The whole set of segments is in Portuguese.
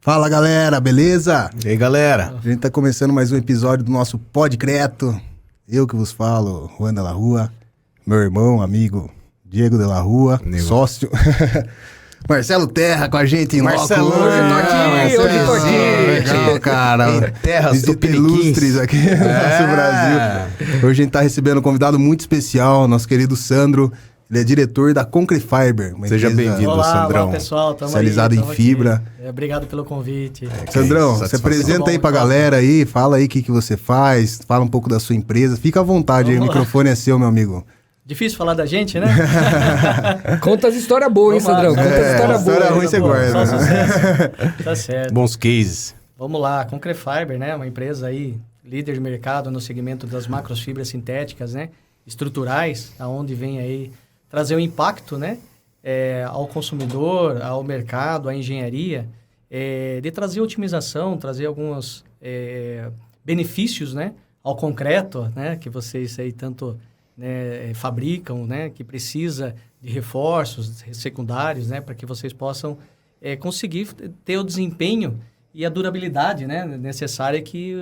Fala galera, beleza? E aí galera? A gente tá começando mais um episódio do nosso Podcreto. Eu que vos falo, Juan de la Rua, meu irmão, amigo Diego de la Rua, sócio. Marcelo Terra com a gente em Marcelo, loco. hoje eu tô aqui. Legal, cara. Em terras Visita ilustres aqui no nosso Brasil. Hoje a gente tá recebendo um convidado muito especial, nosso querido Sandro. Ele é diretor da Concrete Fiber. Seja bem-vindo, Sandrão. Olá, pessoal. Especializado em fibra. Obrigado pelo convite. Sandrão, se apresenta aí pra galera aí, fala aí o que você faz, fala um pouco da sua empresa. Fica à vontade aí, o microfone é seu, meu amigo. Difícil falar da gente, né? Conta as histórias boas, hein, Sandrão? Conta as histórias boas. História ruim você guarda. Só sucesso. Tá certo. Bons cases. Vamos lá, Concrete Fiber, né? Uma empresa aí, líder de mercado no segmento das macrofibras sintéticas, né? Estruturais, aonde vem aí trazer um impacto, né? Ao consumidor, ao mercado, à engenharia, de trazer otimização, trazer alguns benefícios, né? Ao concreto, né? Que vocês aí tanto... fabricam, né, que precisa de reforços secundários, né, para que vocês possam conseguir ter o desempenho e a durabilidade, né, necessária que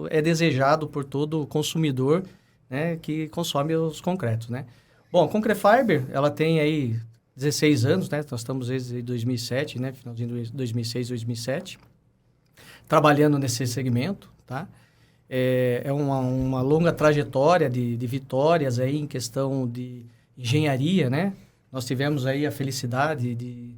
é desejado por todo consumidor, né, que consome os concretos, né. Bom, a Concrete Fiber, ela tem aí 16 anos, né, nós estamos desde 2007, né, finalzinho de 2006, 2007, trabalhando nesse segmento, tá? É uma longa trajetória de vitórias aí em questão de engenharia, né? Nós tivemos aí a felicidade de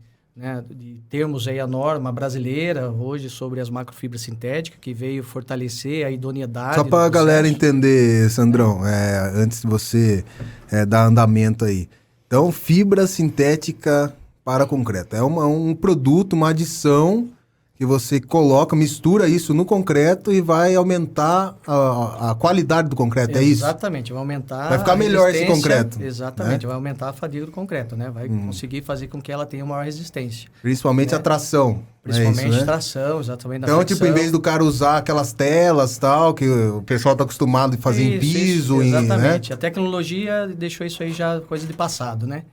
termos aí a norma brasileira hoje sobre as macrofibras sintéticas, que veio fortalecer a idoneidade. Só para a galera entender, Sandrão, antes de você dar andamento aí. Então, fibra sintética para concreto. É um produto, uma adição... que você coloca, mistura isso no concreto e vai aumentar a qualidade do concreto, é isso? Exatamente, vai aumentar vai ficar melhor esse concreto. Exatamente, vai aumentar a fadiga do concreto, né? Vai conseguir fazer com que ela tenha maior resistência. Principalmente a tração. Principalmente isso, né? tração, exatamente. Então, tipo, em vez do cara usar aquelas telas tal, que o pessoal está acostumado a fazer em piso. Exatamente, né? A tecnologia deixou isso aí já coisa de passado, né?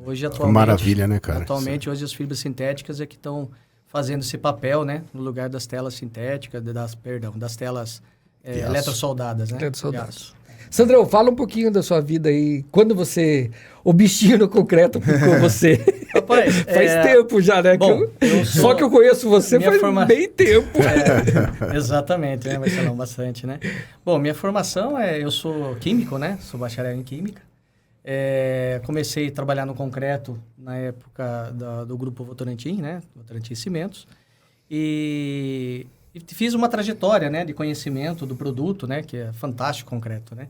Hoje, atualmente... Maravilha, né, cara? Atualmente, hoje as fibras sintéticas é que estão... fazendo esse papel, né? No lugar das telas sintéticas, das telas eletrosoldadas, né? Eletrosoldadas. Sandrão, fala um pouquinho da sua vida aí. Quando o bichinho no concreto ficou você? Rapaz, faz tempo já, né? Bom, só que eu conheço você faz bem tempo. Exatamente, né, Marcelão? Bastante, né? Bom, minha formação eu sou químico, né? Sou bacharel em química. Comecei a trabalhar no concreto na época do grupo Votorantim, né? Votorantim Cimentos. E fiz uma trajetória, né, de conhecimento do produto, né, que é fantástico concreto, né?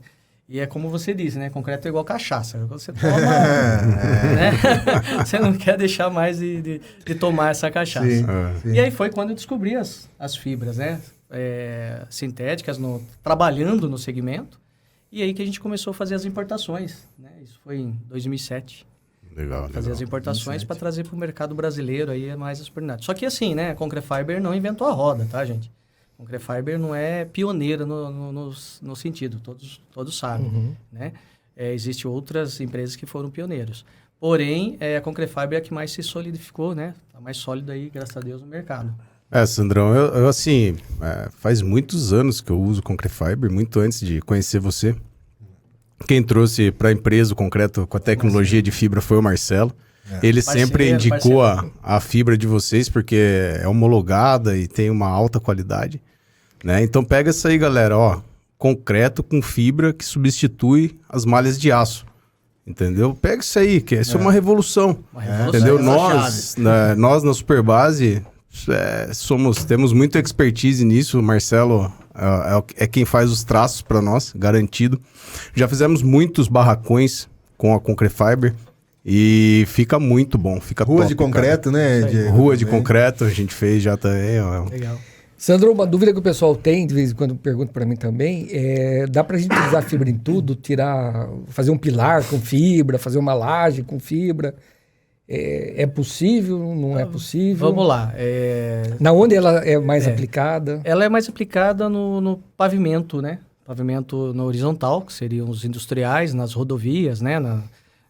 E é como você disse, né? Concreto é igual cachaça. Você toma, né? Você não quer deixar mais de tomar essa cachaça. Sim. E aí foi quando eu descobri as fibras, né? Sintéticas, trabalhando no segmento. E aí que a gente começou a fazer as importações, né? Isso foi em 2007. Legal. Fazer as importações para trazer para o mercado brasileiro aí mais as oportunidades. Só que assim, né? A Concrete Fiber não inventou a roda, tá, gente? A Concrete Fiber não é pioneira no sentido, todos sabem, né? Existem outras empresas que foram pioneiros. Porém, a Concrete Fiber é a que mais se solidificou, né? Está mais sólida aí, graças a Deus, no mercado. Sandrão, eu assim, faz muitos anos que eu uso Concrete Fiber, muito antes de conhecer você. Quem trouxe para a empresa o concreto com a tecnologia de fibra foi o Marcelo. Ele sempre indicou a fibra de vocês, porque é homologada e tem uma alta qualidade, né? Então pega isso aí, galera, ó, concreto com fibra que substitui as malhas de aço. Entendeu? Pega isso aí, que isso é uma revolução. Entendeu? Nós na Superbase... temos muita expertise nisso. O Marcelo é quem faz os traços para nós, garantido. Já fizemos muitos barracões com a Concrete Fiber e fica muito bom, fica Ruas top, de concreto, cara. né? Rua de concreto a gente fez já também. Legal. Sandro, uma dúvida que o pessoal tem, de vez em quando pergunta para mim também, dá para a gente usar fibra em tudo? Fazer um pilar com fibra, fazer uma laje com fibra? É possível? Não é possível? Vamos lá. Na onde ela é mais aplicada? Ela é mais aplicada no pavimento, né? Pavimento na horizontal, que seriam os industriais, nas rodovias, né?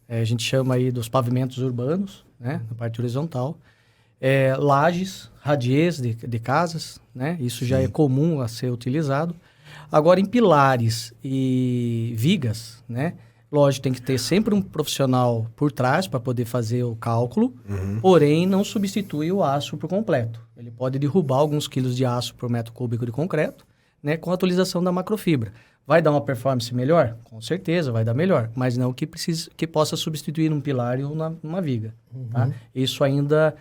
A gente chama aí dos pavimentos urbanos, né? Na parte horizontal. Lajes, radiês de casas, né? Isso já é comum a ser utilizado. Agora, em pilares e vigas, né? Lógico, tem que ter sempre um profissional por trás para poder fazer o cálculo, porém não substitui o aço por completo. Ele pode derrubar alguns quilos de aço por metro cúbico de concreto, né? Com a utilização da macrofibra. Vai dar uma performance melhor? Com certeza, vai dar melhor, mas não que possa substituir um pilar ou uma viga. Tá? Isso ainda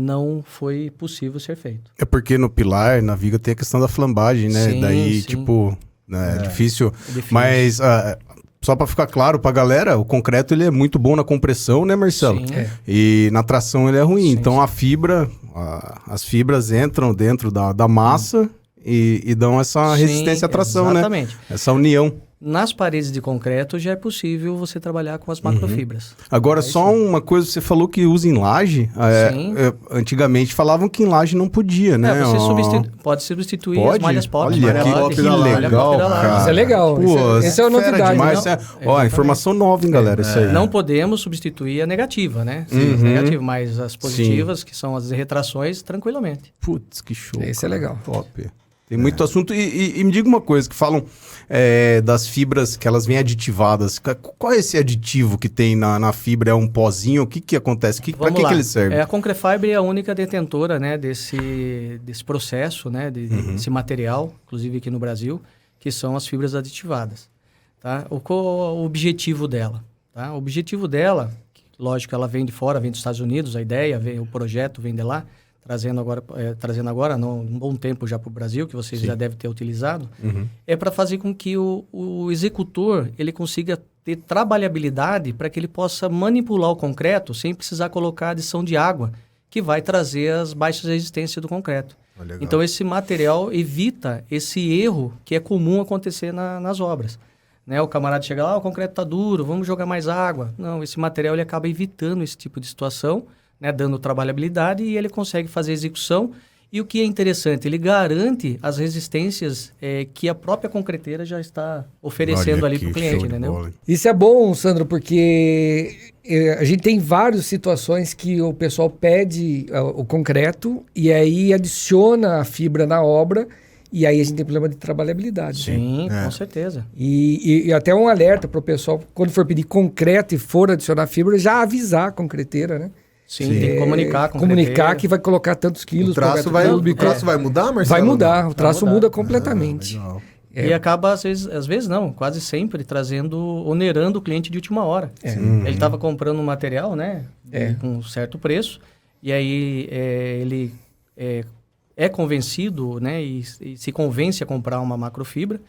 não foi possível ser feito. É porque no pilar, na viga, tem a questão da flambagem, né? Sim, Daí, sim. tipo, é difícil. É difícil. Mas, só para ficar claro pra galera, o concreto ele é muito bom na compressão, né, Marcelo? Sim. E na tração ele é ruim. Sim, Então, sim. a fibra, as fibras entram dentro da massa e dão essa Sim, resistência à tração, exatamente. né? Essa união. Nas paredes de concreto já é possível você trabalhar com as macrofibras. Agora, só uma coisa, você falou que usa em laje. Sim. Antigamente falavam que em laje não podia, né? Você pode substituir as Pode? malhas pop. Olha, malha que pop, que malha legal, pop da laje. cara. Isso é legal. Pô, Essa é uma fera novidade. demais. não? Ó, informação nova, hein, galera? Isso aí. Não podemos substituir a negativa, né? As negativas, mas as positivas, que são as retrações, tranquilamente. Putz, que show. Esse é cara. legal. Top. Tem muito assunto. E me diga uma coisa, que falam das fibras que elas vêm aditivadas. Qual é esse aditivo que tem na fibra? É um pozinho? O que acontece? Para Vamos que lá. ele serve? A Concrefibre é a única detentora, né, desse processo, né, desse material, inclusive aqui no Brasil, que são as fibras aditivadas. Tá? Qual o objetivo dela? Tá? O objetivo dela, lógico, ela vem de fora, vem dos Estados Unidos, a ideia, o projeto vem de lá, trazendo agora um bom tempo já para o Brasil, que vocês já devem ter utilizado, é para fazer com que o executor ele consiga ter trabalhabilidade para que ele possa manipular o concreto sem precisar colocar adição de água, que vai trazer as baixas resistências do concreto. Então, esse material evita esse erro que é comum acontecer nas obras. Né? O camarada chega lá, o concreto está duro, vamos jogar mais água. Não, esse material ele acaba evitando esse tipo de situação, né, dando trabalhabilidade e ele consegue fazer execução. E o que é interessante, ele garante as resistências que a própria concreteira já está oferecendo ali para o cliente, entendeu? Isso é bom, Sandro, porque a gente tem várias situações que o pessoal pede o concreto e aí adiciona a fibra na obra e aí a gente tem problema de trabalhabilidade. Sim, com certeza. E até um alerta para o pessoal, quando for pedir concreto e for adicionar fibra, já avisar a concreteira, né? Sim, tem que comunicar com comunicar que vai colocar tantos quilos. O traço vai mudar, Marcelo? Vai mudar, o traço muda completamente. E acaba, às vezes não, quase sempre, onerando o cliente de última hora. Ele estava comprando um material, né, com um certo preço, e aí ele é convencido, né, e se convence a comprar uma macrofibra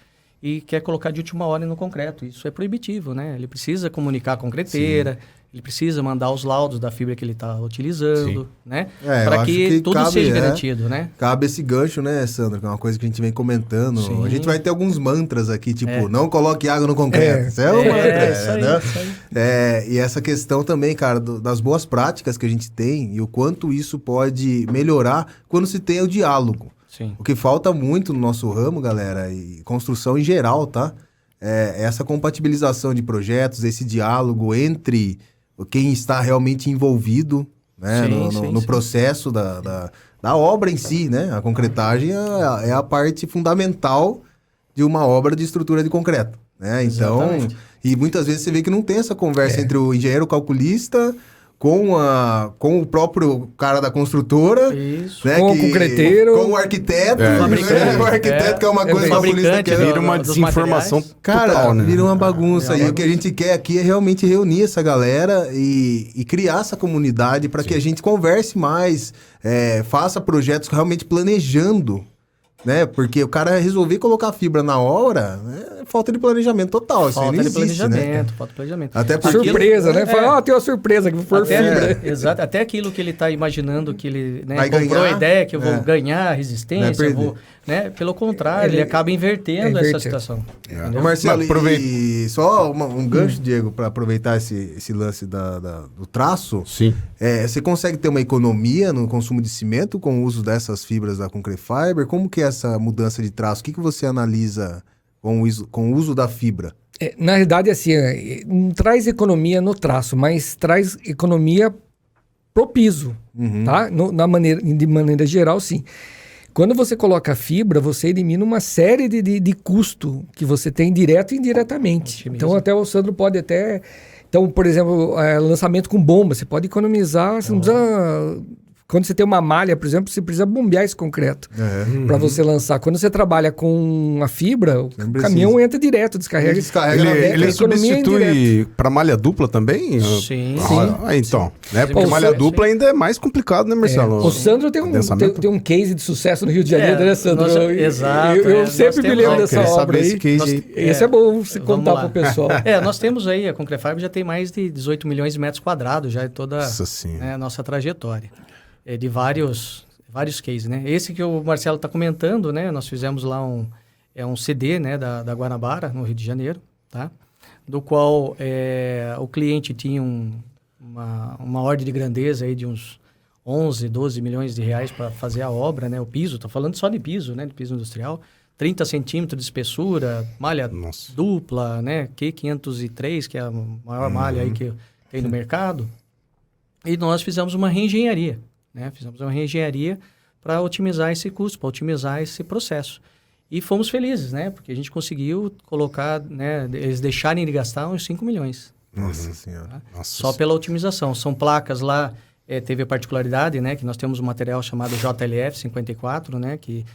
e quer colocar de última hora no concreto. Isso é proibitivo, né? Ele precisa comunicar a concreteira, ele precisa mandar os laudos da fibra que ele está utilizando, né? Para que tudo seja garantido, né? Cabe esse gancho, né, Sandra? Que é uma coisa que a gente vem comentando. Sim. A gente vai ter alguns mantras aqui, tipo, não coloque água no concreto. Isso é um mantra. Isso aí, né? isso aí. E essa questão também, cara, das boas práticas que a gente tem e o quanto isso pode melhorar quando se tem o diálogo. Sim. O que falta muito no nosso ramo, galera, e construção em geral, tá? É essa compatibilização de projetos, esse diálogo entre quem está realmente envolvido, né, no processo da obra em si, né? A concretagem é a parte fundamental de uma obra de estrutura de concreto, né? Então, e muitas vezes você vê que não tem essa conversa entre o engenheiro calculista com o próprio cara da construtora, né, com o concreteiro, com o arquiteto, o arquiteto que é uma coisa, o calculista que vira uma desinformação cara, total, né? vira uma bagunça. E o que a gente quer aqui é realmente reunir essa galera e criar essa comunidade para que a gente converse mais, faça projetos realmente planejando, né? Porque o cara resolver colocar fibra na hora, é falta de planejamento total. Isso falta não de existe, planejamento, né? falta de planejamento. Até porque surpresa, né? Fala, tem uma surpresa que for fibra. Exato, até aquilo que ele está imaginando que ele vai comprou ganhar, a ideia que eu vou ganhar resistência, eu vou, né? Pelo contrário, ele acaba invertendo essa situação. Ô Marcelo, e só um gancho, Diego, para aproveitar esse lance do traço. Sim. Você consegue ter uma economia no consumo de cimento com o uso dessas fibras da Concrefibre? Como que é essa mudança de traço? O que você analisa com o uso da fibra? Na realidade, assim, não traz economia no traço, mas traz economia pro piso, tá? De maneira geral, sim. Quando você coloca a fibra, você elimina uma série de custo que você tem direto e indiretamente. Então, até o Sandro pode até... Então, por exemplo, lançamento com bomba, você pode economizar, você não precisa... Quando você tem uma malha, por exemplo, você precisa bombear esse concreto para você lançar. Quando você trabalha com a fibra, o caminhão entra direto, descarrega. Ele substitui para malha dupla também? Sim. Então, né? Porque malha dupla ainda é mais complicado, né, Marcelo? O Sandro tem um case de sucesso no Rio de Janeiro, né, Sandro? Exato. Eu sempre me lembro dessa obra aí. Esse é bom você contar para o pessoal. Nós temos aí, a Concrefiber já tem mais de 18 milhões de metros quadrados, já é toda a nossa trajetória. De vários cases, né? Esse que o Marcelo está comentando, né? Nós fizemos lá um CD, né? Da Guanabara, no Rio de Janeiro, tá? Do qual o cliente tinha uma ordem de grandeza aí de uns 11, 12 milhões de reais para fazer a obra, né? O piso, estou falando só de piso, né? De piso industrial. 30 centímetros de espessura, malha dupla, né? Q503, que é a maior malha aí que tem no mercado. E nós fizemos uma reengenharia. Fizemos uma reengenharia para otimizar esse custo, para otimizar esse processo. E fomos felizes, né? Porque a gente conseguiu colocar, né? Eles deixarem de gastar uns 5 milhões. Nossa Senhora. Tá? Só pela otimização. São placas lá, teve a particularidade, né? Que nós temos um material chamado JLF 54, né? Que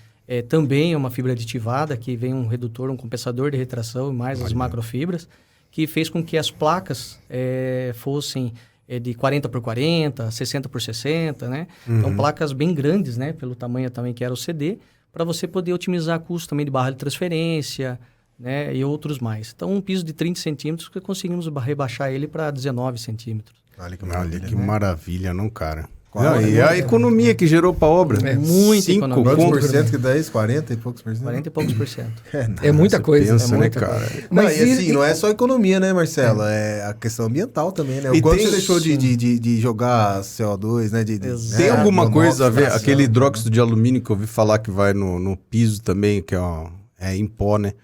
também é uma fibra aditivada, que vem um redutor, um compensador de retração e mais as macrofibras, que fez com que as placas fossem... de 40 por 40, 60 por 60, né? Então, placas bem grandes, né? Pelo tamanho também que era o CD, para você poder otimizar custo também de barra de transferência, né? E outros mais. Então, um piso de 30 centímetros, que conseguimos rebaixar ele para 19 centímetros. Olha que maravilha, que maravilha, não, cara? E a economia que gerou para a obra? Muito economia. Quantos por cento que dá isso? 40 e poucos por cento? 40 e poucos por cento. É muita coisa. Pensa, é muita né, cara? coisa. Mas assim, não é só economia, né, Marcelo? É a questão ambiental também, né? O quanto você deixou de jogar CO2, né? Tem alguma coisa a ver? Aquele hidróxido de alumínio que eu ouvi falar que vai no piso também, que é em pó, né?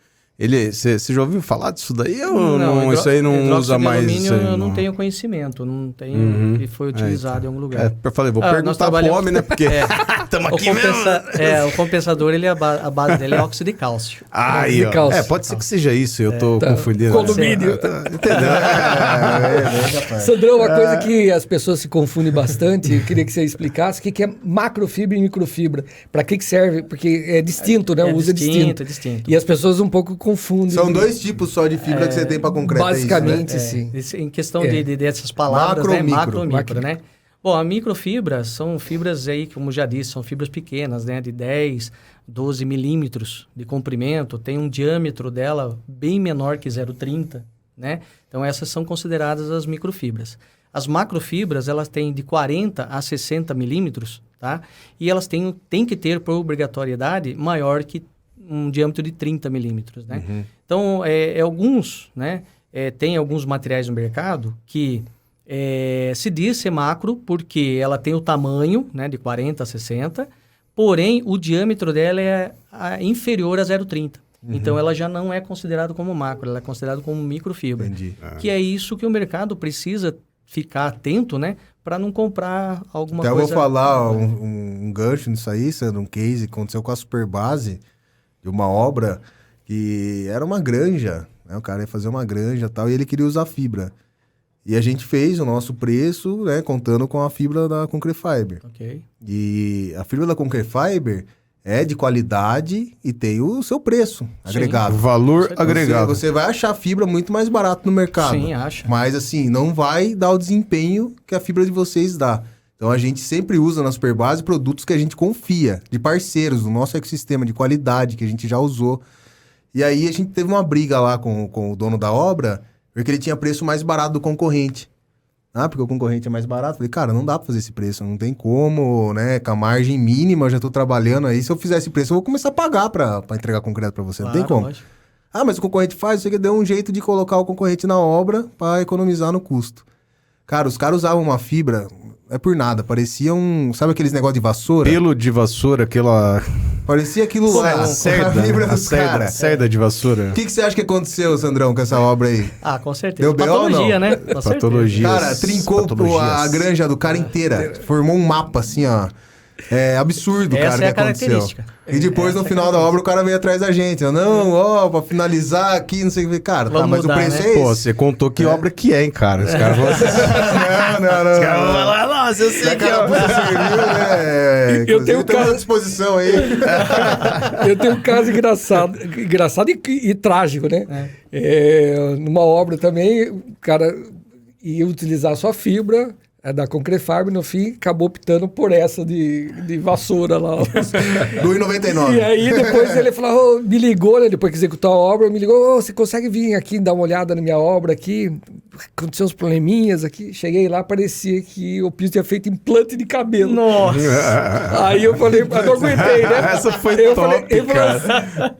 Você já ouviu falar disso daí ou não? Isso aí não usa mais? Alumínio, eu não tenho conhecimento, não tenho que foi utilizado em algum lugar. Eu falei, vou perguntar pro homem, né? Porque estamos aqui o compensador, a base dele é óxido de cálcio. Aí, ó. Pode ser que seja isso, eu tô confundindo. Condomínio. Entendeu? Sandrão, uma coisa que as pessoas se confundem bastante, eu queria que você explicasse o que é macrofibra e microfibra. Para que serve? Porque é distinto, né? O uso é distinto. E as pessoas um pouco confundem. São dois tipos só de fibra que você tem para concreto. Basicamente, sim. Em questão dessas palavras, macro, micro, né? Bom, a microfibra são fibras aí, como já disse, são fibras pequenas, né? De 10, 12 milímetros de comprimento. Tem um diâmetro dela bem menor que 0,30, né? Então, essas são consideradas as microfibras. As macrofibras, elas têm de 40 a 60 milímetros, tá? E elas têm que ter, por obrigatoriedade, maior que um diâmetro de 30 milímetros, né? Então, alguns, né? Tem alguns materiais no mercado que se diz ser macro porque ela tem o tamanho, né? De 40 a 60, porém, o diâmetro dela é inferior a 0,30. Então, ela já não é considerada como macro, ela é considerada como microfibra. Entendi. Que é isso que o mercado precisa ficar atento, né? Para não comprar alguma coisa... Até eu vou falar um gancho nisso aí, sendo um case que aconteceu com a Superbase, de uma obra que era uma granja, né? O cara ia fazer uma granja e tal, e ele queria usar fibra. E a gente fez o nosso preço, né? Contando com a fibra da Concrefiber. Ok. E a fibra da Concrefiber é de qualidade e tem o seu preço agregado. Valor agregado. Você vai achar fibra muito mais barato no mercado. Sim, acha. Mas assim, não vai dar o desempenho que a fibra de vocês dá. Então, a gente sempre usa na Superbase produtos que a gente confia, de parceiros, do nosso ecossistema, de qualidade, que a gente já usou. E aí, a gente teve uma briga lá com o dono da obra, porque ele tinha preço mais barato do concorrente. Porque o concorrente é mais barato. Falei, cara, não dá pra fazer esse preço, não tem como, né? Com a margem mínima, eu já tô trabalhando aí. Se eu fizer esse preço, eu vou começar a pagar pra entregar concreto pra você. Claro, não tem como. Lógico. Mas o concorrente faz, você deu um jeito de colocar o concorrente na obra pra economizar no custo. Cara, os caras usavam uma fibra... é por nada. Parecia sabe aqueles negócios de vassoura? Pelo de vassoura, aquela... Parecia aquilo lá. A fibra dos caras. Cerda de vassoura. O que você acha que aconteceu, Sandrão, com essa obra aí? Ah, com certeza. Deu BO ou Patologia, não? né? Com certeza. Patologia. Cara, trincou a granja do cara inteira. Formou um mapa assim, ó. É absurdo, Essa cara, é a que aconteceu. característica. E depois, no final da obra, o cara veio atrás da gente. Não, ó, pra finalizar aqui, não sei o que. Cara, tá, Vamos mas mudar, o preço né? é esse. Pô, você contou que obra que é, hein, cara? Os caras vão... Não. Os caras vão falar, nossa, eu sei que é. Né? Eu tenho um caso caso à disposição aí. Eu tenho um caso engraçado e trágico, né? Numa obra também, o cara ia utilizar só fibra da Concrefiber, no fim, acabou optando por essa de vassoura lá. Do 1,99. E aí depois ele falou, me ligou, né? Depois que executou a obra, me ligou, você consegue vir aqui dar uma olhada na minha obra aqui? Aconteceu uns probleminhas aqui. Cheguei lá, parecia que o piso tinha feito implante de cabelo. Nossa! Aí eu falei, mas não aguentei, né? Essa foi Eu top, falei,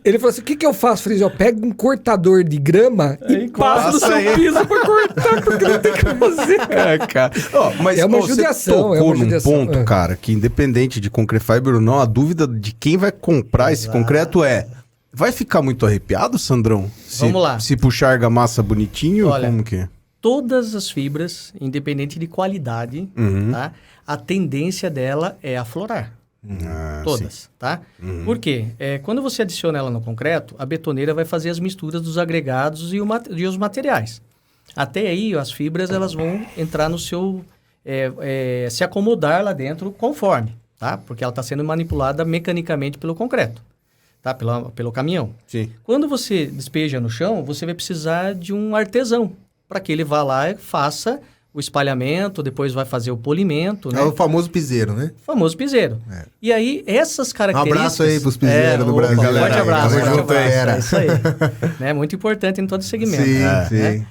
ele falou assim, o que eu faço? Eu falei, eu pego um cortador de grama e passo no passa seu aí. piso pra cortar, porque não tem o que fazer. cara. Mas É uma você judiação, tocou é uma num judiação, ponto, cara, que independente de Concrefiber ou não, a dúvida de quem vai comprar esse concreto é... Vai ficar muito arrepiado, Sandrão? Vamos lá. Se puxar argamassa bonitinho, Olha, como que é? Todas as fibras, independente de qualidade, tá? A tendência dela é aflorar. Todas, tá? Por quê? Quando você adiciona ela no concreto, a betoneira vai fazer as misturas dos agregados e os materiais. Até aí, as fibras elas vão entrar no seu... se acomodar lá dentro conforme, tá? Porque ela está sendo manipulada mecanicamente pelo concreto, tá? Pelo caminhão. Sim. Quando você despeja no chão, você vai precisar de um artesão para que ele vá lá e faça o espalhamento, depois vai fazer o polimento, né? É o famoso piseiro, né? Famoso piseiro. E aí, essas características... Um abraço aí pros piseiros do Brasil. Forte Galera, abraço, galera, forte abraço. galera. É isso aí. Né? Muito importante em todo segmento. Sim, né? sim.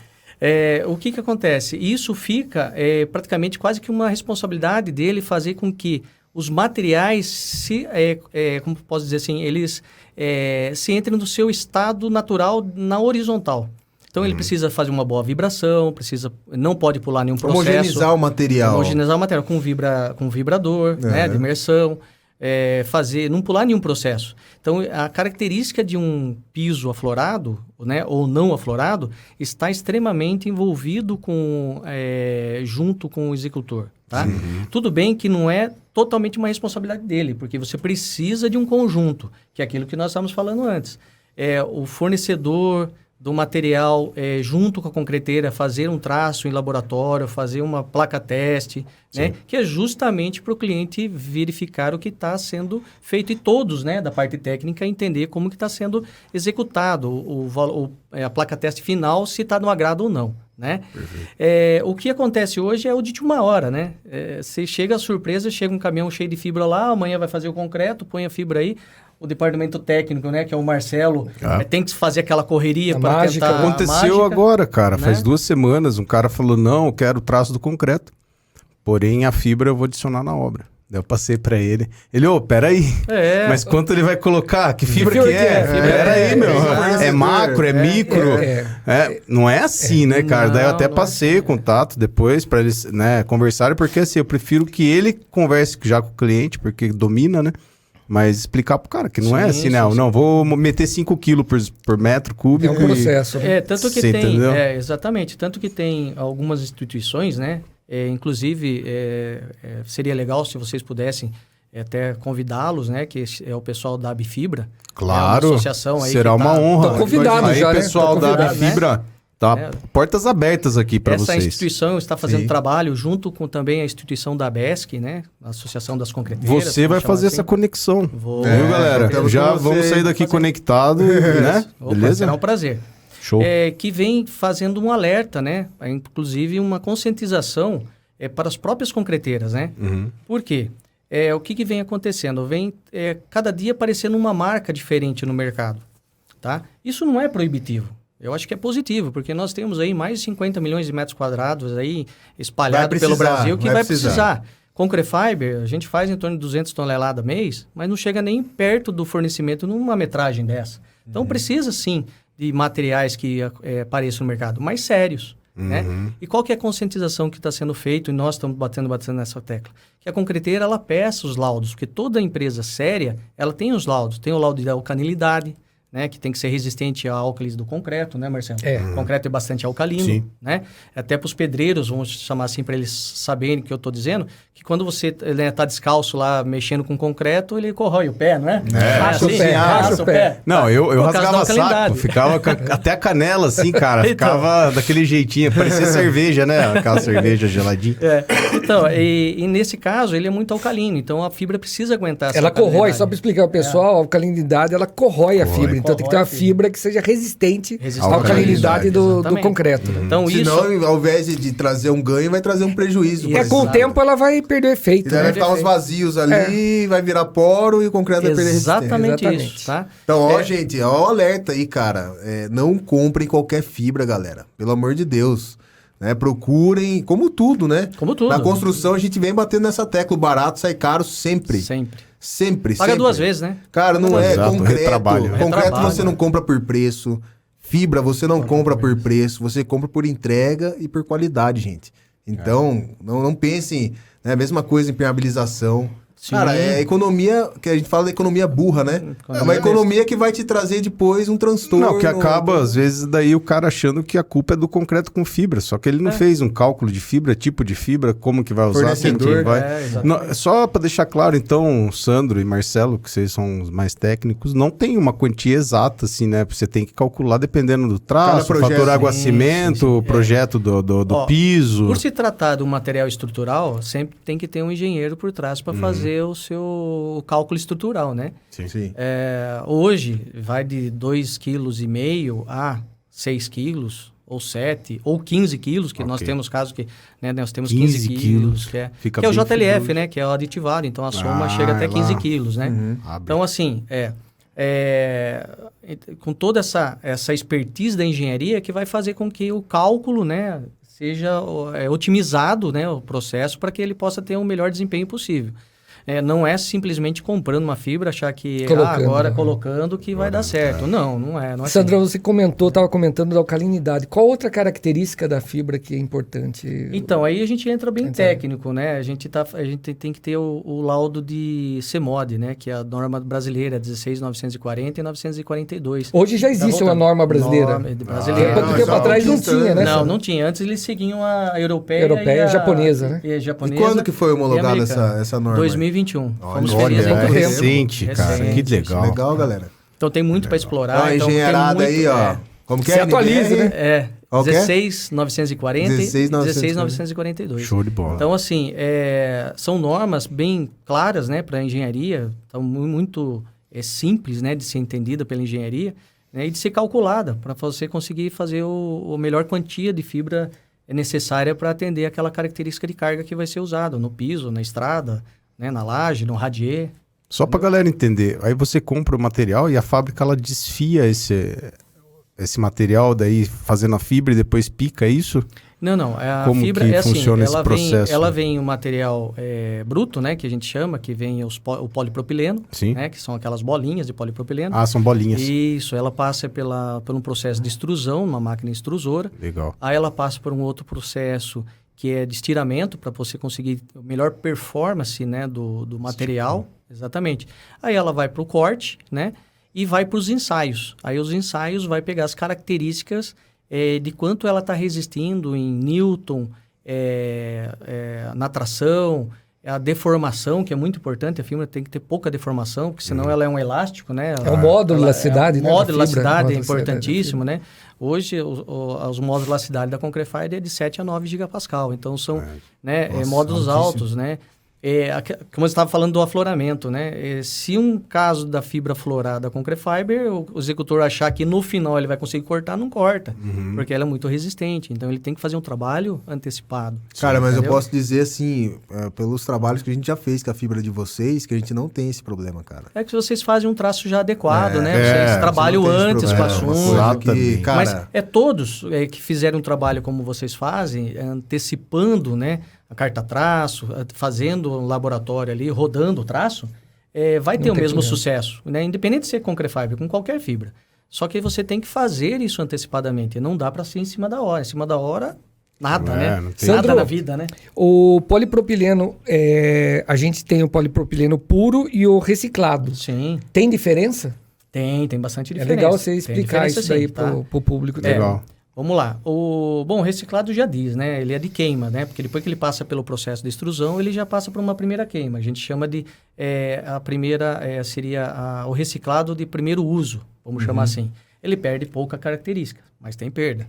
O que acontece? Isso fica praticamente quase que uma responsabilidade dele fazer com que os materiais, como posso dizer assim, eles se entrem no seu estado natural na horizontal. Então, ele precisa fazer uma boa vibração, não pode pular nenhum processo. Homogeneizar o material. Homogeneizar o material com vibrador, né, de imersão. Não pular nenhum processo. Então, a característica de um piso aflorado, né, ou não aflorado, está extremamente envolvido junto com o executor. Tá? Tudo bem que não é totalmente uma responsabilidade dele, porque você precisa de um conjunto, que é aquilo que nós estávamos falando antes. O fornecedor do material junto com a concreteira, fazer um traço em laboratório, fazer uma placa-teste, né? Que é justamente para o cliente verificar o que está sendo feito e todos, né, da parte técnica, entender como que está sendo executado a placa-teste final, se está no agrado ou não. Né? O que acontece hoje é o de uma hora, né? Você chega a surpresa, chega um caminhão cheio de fibra lá, amanhã vai fazer o concreto, põe a fibra aí. O departamento técnico, né, que é o Marcelo, tem que fazer aquela correria para tentar... Aconteceu agora, cara. Né? Faz 2 semanas, um cara falou, não, eu quero o traço do concreto. Porém, a fibra eu vou adicionar na obra. Daí eu passei pra ele. Ele, peraí. Mas quanto ele vai colocar? Que fibra que é? Peraí, meu. É macro, é micro. Não é assim, né, cara? Daí eu até passei o contato depois pra eles, né, conversarem, porque assim, eu prefiro que ele converse já com o cliente, porque domina, né? Mas explicar pro cara que não é assim, né? Não, vou meter 5 quilos por metro cúbico. É um processo. Tanto que Você tem... entendeu? Exatamente. Tanto que tem algumas instituições, né? Inclusive, seria legal se vocês pudessem até convidá-los, né? Que é o pessoal da Abfibra. Claro. É uma associação aí será uma honra. Tô convidado aí, já, né? pessoal da Abfibra... Né? Tá, portas abertas aqui para vocês. Essa instituição está fazendo trabalho junto com também a instituição da ABESC, né? A Associação das Concreteiras. Você vai fazer essa conexão. Vou. Viu, galera? Já vamos sair daqui conectados, né? Opa, Beleza? será um prazer. Show. Que vem fazendo um alerta, né? Inclusive uma conscientização para as próprias concreteiras, né? Por quê? O que vem acontecendo? Vem cada dia aparecendo uma marca diferente no mercado, tá? Isso não é proibitivo. Eu acho que é positivo, porque nós temos aí mais de 50 milhões de metros quadrados aí espalhados pelo Brasil que vai precisar. Concrefiber, a gente faz em torno de 200 toneladas mês, mas não chega nem perto do fornecimento numa metragem dessa. Então, precisa sim de materiais que apareçam no mercado, mais sérios, né? E qual que é a conscientização que está sendo feita, e nós estamos batendo nessa tecla? Que a concreteira, ela peça os laudos, porque toda empresa séria, ela tem os laudos. Tem o laudo de alcalinidade, né, que tem que ser resistente a álcalis do concreto, né, Marcelo? O concreto é bastante alcalino, Sim. né? Até para os pedreiros, vamos chamar assim, para eles saberem o que eu estou dizendo, que quando você está descalço lá, mexendo com concreto, ele corrói o pé, não é? Racha o pé. Não, eu Por causa da rasgava alcalinidade. saco, ficava até a canela assim, cara. Ficava daquele jeitinho, parecia cerveja, né? Aquela cerveja geladinha. Então, e nesse caso, ele é muito alcalino, então a fibra precisa aguentar essa Ela corrói, alcalinidade. só para explicar ao pessoal, a alcalinidade, ela corrói a fibra. Então tem que ter uma Corrói a fibra que seja resistente à à alcalinidade do exatamente. concreto. Né? Então, isso... Senão, ao invés de trazer um ganho, vai trazer um prejuízo. E pra Com o esse tempo ela vai perder o E efeito. daí vai Né? ficar uns vazios ali, vai virar poro e o concreto vai perder resistência. Exatamente Exatamente. isso, tá? Então, ó, gente, ó o alerta aí, cara. Não comprem qualquer fibra, galera. Pelo amor de Deus. Né? Procurem, como tudo, né? Como tudo. Na construção, a gente vem batendo nessa tecla. O barato sai caro sempre. Sempre, Paga sempre. 2 vezes, né? Cara, não é Exato, concreto. retrabalho. Concreto Retrabalho, você não compra por preço. Fibra você não compra por preço. Você compra por entrega e por qualidade, gente. Então, não pensem... Né? Mesma coisa em impermeabilização. Sim. Cara, é economia, que a gente fala da economia burra, né? É uma economia que vai te trazer depois um transtorno. Não, que acaba, às vezes, daí o cara achando que a culpa é do concreto com fibra. Só que ele não fez um cálculo de fibra, tipo de fibra, como que vai usar, quem que Fornecedor. vai. Exatamente. Só para deixar claro, então, Sandro e Marcelo, que vocês são os mais técnicos, não tem uma quantia exata, assim, né? Você tem que calcular dependendo do traço, projeto. fator água-cimento, o projeto do Ó, piso. Por se tratar de um material estrutural, sempre tem que ter um engenheiro por trás para fazer o seu cálculo estrutural, né? Sim. Hoje, vai de 2,5 kg a 6 quilos, ou 7, ou 15 quilos, que nós temos casos que né, nós temos 15 quilos, que é o JLF, fibroso. né? Que é o aditivado, então a soma chega até lá. 15 quilos, né? Abre. Então, assim, com toda essa expertise da engenharia que vai fazer com que o cálculo, né, seja otimizado, né, o processo para que ele possa ter o melhor desempenho possível. Não é simplesmente comprando uma fibra, achar que agora colocando que vai dar certo. Não é. Não é Sandra, assim. você estava comentando da alcalinidade. Qual outra característica da fibra que é importante? Então, aí a gente entra bem técnico, né? A gente tem que ter o laudo de CEMOD, né? Que é a norma brasileira 16940 e 942. Hoje já existe uma norma brasileira. Brasileira. Pouco tempo atrás não tinha, né? Não tinha. Antes eles seguiam a europeia e a japonesa, né? E a japonesa. E quando que foi homologada essa norma? 2021. Fomos Olha, felizes em é tempo. recente, cara. Que legal. Legal, galera. Então tem muito para explorar. Então, tem engenheirada muito, aí, ó. Como que Se é? atualiza, NBR? né? Qual que é? 16.940 e 16.942. 16.942. Show de bola. Então, assim, são normas bem claras, né, para a engenharia, então, muito simples, né, de ser entendida pela engenharia, né, e de ser calculada, para você conseguir fazer a melhor quantia de fibra necessária para atender aquela característica de carga que vai ser usada no piso, na estrada, né, na laje, no radier. Só pra galera entender, aí você compra o material e a fábrica ela desfia esse material daí fazendo a fibra e depois pica isso? Não. A Como fibra que é assim, funciona esse processo? ela vem o material bruto, né, que a gente chama, que vem o polipropileno, Sim. né, que são aquelas bolinhas de polipropileno. Ah, são bolinhas. Isso, ela passa por um processo de extrusão, uma máquina extrusora. Legal. Aí ela passa por um outro processo que é de estiramento, para você conseguir a melhor performance, né, do material. Exatamente. Aí ela vai para o corte, né, e vai para os ensaios. Aí os ensaios vai pegar as características de quanto ela está resistindo em Newton, na tração, a deformação, que é muito importante. A fibra tem que ter pouca deformação, porque senão ela é um elástico, né? É o módulo de elasticidade, O né? módulo de da fibra. elasticidade é Módulo de importantíssimo, né? Hoje, os módulos de elasticidade da Concrefiber é de 7 a 9 gigapascal. Então, são módulos altos, né? Como você estava falando do afloramento, né? Se um caso da fibra aflorada com Concrefiber, o executor achar que no final ele vai conseguir cortar, não corta, porque ela é muito resistente. Então, ele tem que fazer um trabalho antecipado. Cara, mas entendeu? eu posso dizer assim, pelos trabalhos que a gente já fez com a fibra de vocês, que a gente não tem esse problema, cara. É que vocês fazem um traço já adequado, né? É, Vocês trabalham Você não tem esse antes com o problema, uma assunto. coisa que, Exatamente. cara, Mas todos que fizeram um trabalho como vocês fazem, antecipando, né, a carta traço, fazendo um laboratório ali, rodando o traço, vai ter o mesmo sucesso, né? Independente de ser Concrefiber, com qualquer fibra. Só que você tem que fazer isso antecipadamente. Não dá para ser em cima da hora. Em cima da hora, nada, né? Não tem... Nada Sandro, na vida, né? O polipropileno, a gente tem o polipropileno puro e o reciclado. Sim, Tem diferença? tem bastante É diferença. legal você Tem explicar diferença isso daí sim, tá? pro público. É, também. Legal. Vamos lá. Bom, o reciclado já diz, né? Ele é de queima, né? Porque depois que ele passa pelo processo de extrusão, ele já passa por uma primeira queima. A gente chama de... a primeira seria o reciclado de primeiro uso, vamos chamar assim. Ele perde pouca característica, mas tem perda.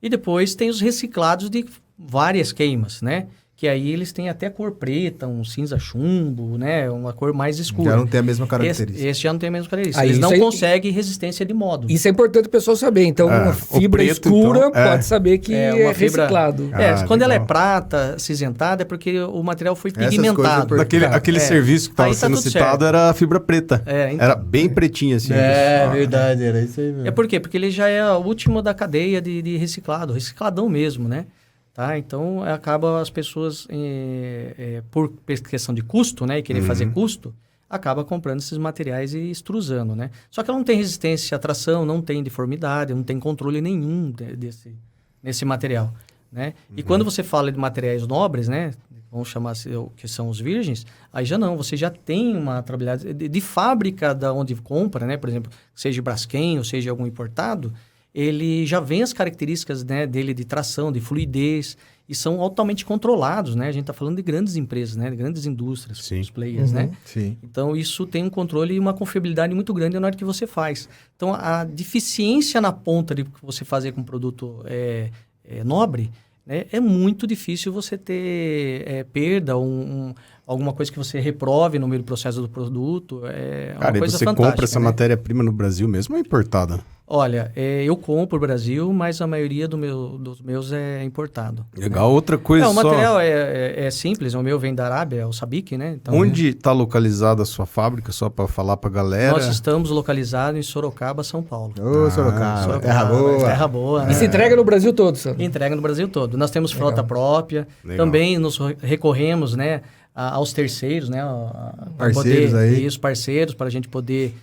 E depois tem os reciclados de várias queimas, né? Que aí eles têm até cor preta, um cinza chumbo, né? Uma cor mais escura. Já não tem a mesma característica. Esse já não tem a mesma característica. Aí, Eles não isso aí- conseguem resistência de módulo. Isso é importante o pessoal saber. Então, uma o fibra preto, escura então, pode saber que É, é, uma fibra- reciclado. Quando ela é legal. prata, cinzentada, é porque o material foi Essas pigmentado. coisas Aquele É. serviço que estava Aí tá sendo tudo citado certo. era a fibra preta. Então. Era bem pretinha, assim. Verdade, era isso aí mesmo. É por quê? Porque ele já é o último da cadeia de reciclado, recicladão mesmo, né? Tá? Então, acaba as pessoas, por questão de custo, né? E querer fazer custo, acaba comprando esses materiais e extrusando, né? Só que ela não tem resistência à tração, não tem deformidade, não tem controle nenhum nesse material, né? E quando você fala de materiais nobres, né? Vamos chamar assim, que são os virgens, aí já não, você já tem uma trabalhada de fábrica da onde compra, né? Por exemplo, seja Braskem ou seja algum importado, ele já vem as características, né, dele de tração, de fluidez, e são altamente controlados, né? A gente está falando de grandes empresas, né? De grandes indústrias, Sim. os players, né? Sim. Então, isso tem um controle e uma confiabilidade muito grande na hora que você faz. Então, a deficiência na ponta de você fazer com um produto nobre, né, é muito difícil você ter perda, alguma coisa que você reprove no meio do processo do produto. É Cara, uma e coisa você fantástica. compra essa né? matéria-prima no Brasil mesmo ou é importada? Olha, eu compro no Brasil, mas a maioria dos meus é importado. Legal. Outra coisa O só... material é simples, o meu vem da Arábia, o Sabic, né? Então, Onde está localizada a sua fábrica, só para falar para galera? nós estamos localizados em Sorocaba, São Paulo. Ô, Sorocaba, terra boa. Terra boa, né? E se entrega no Brasil todo, Sandro? Entrega no Brasil todo. Nós temos frota própria, Legal. também nos recorremos, né, aos terceiros, né? Parceiros aí. Os parceiros, para a gente poder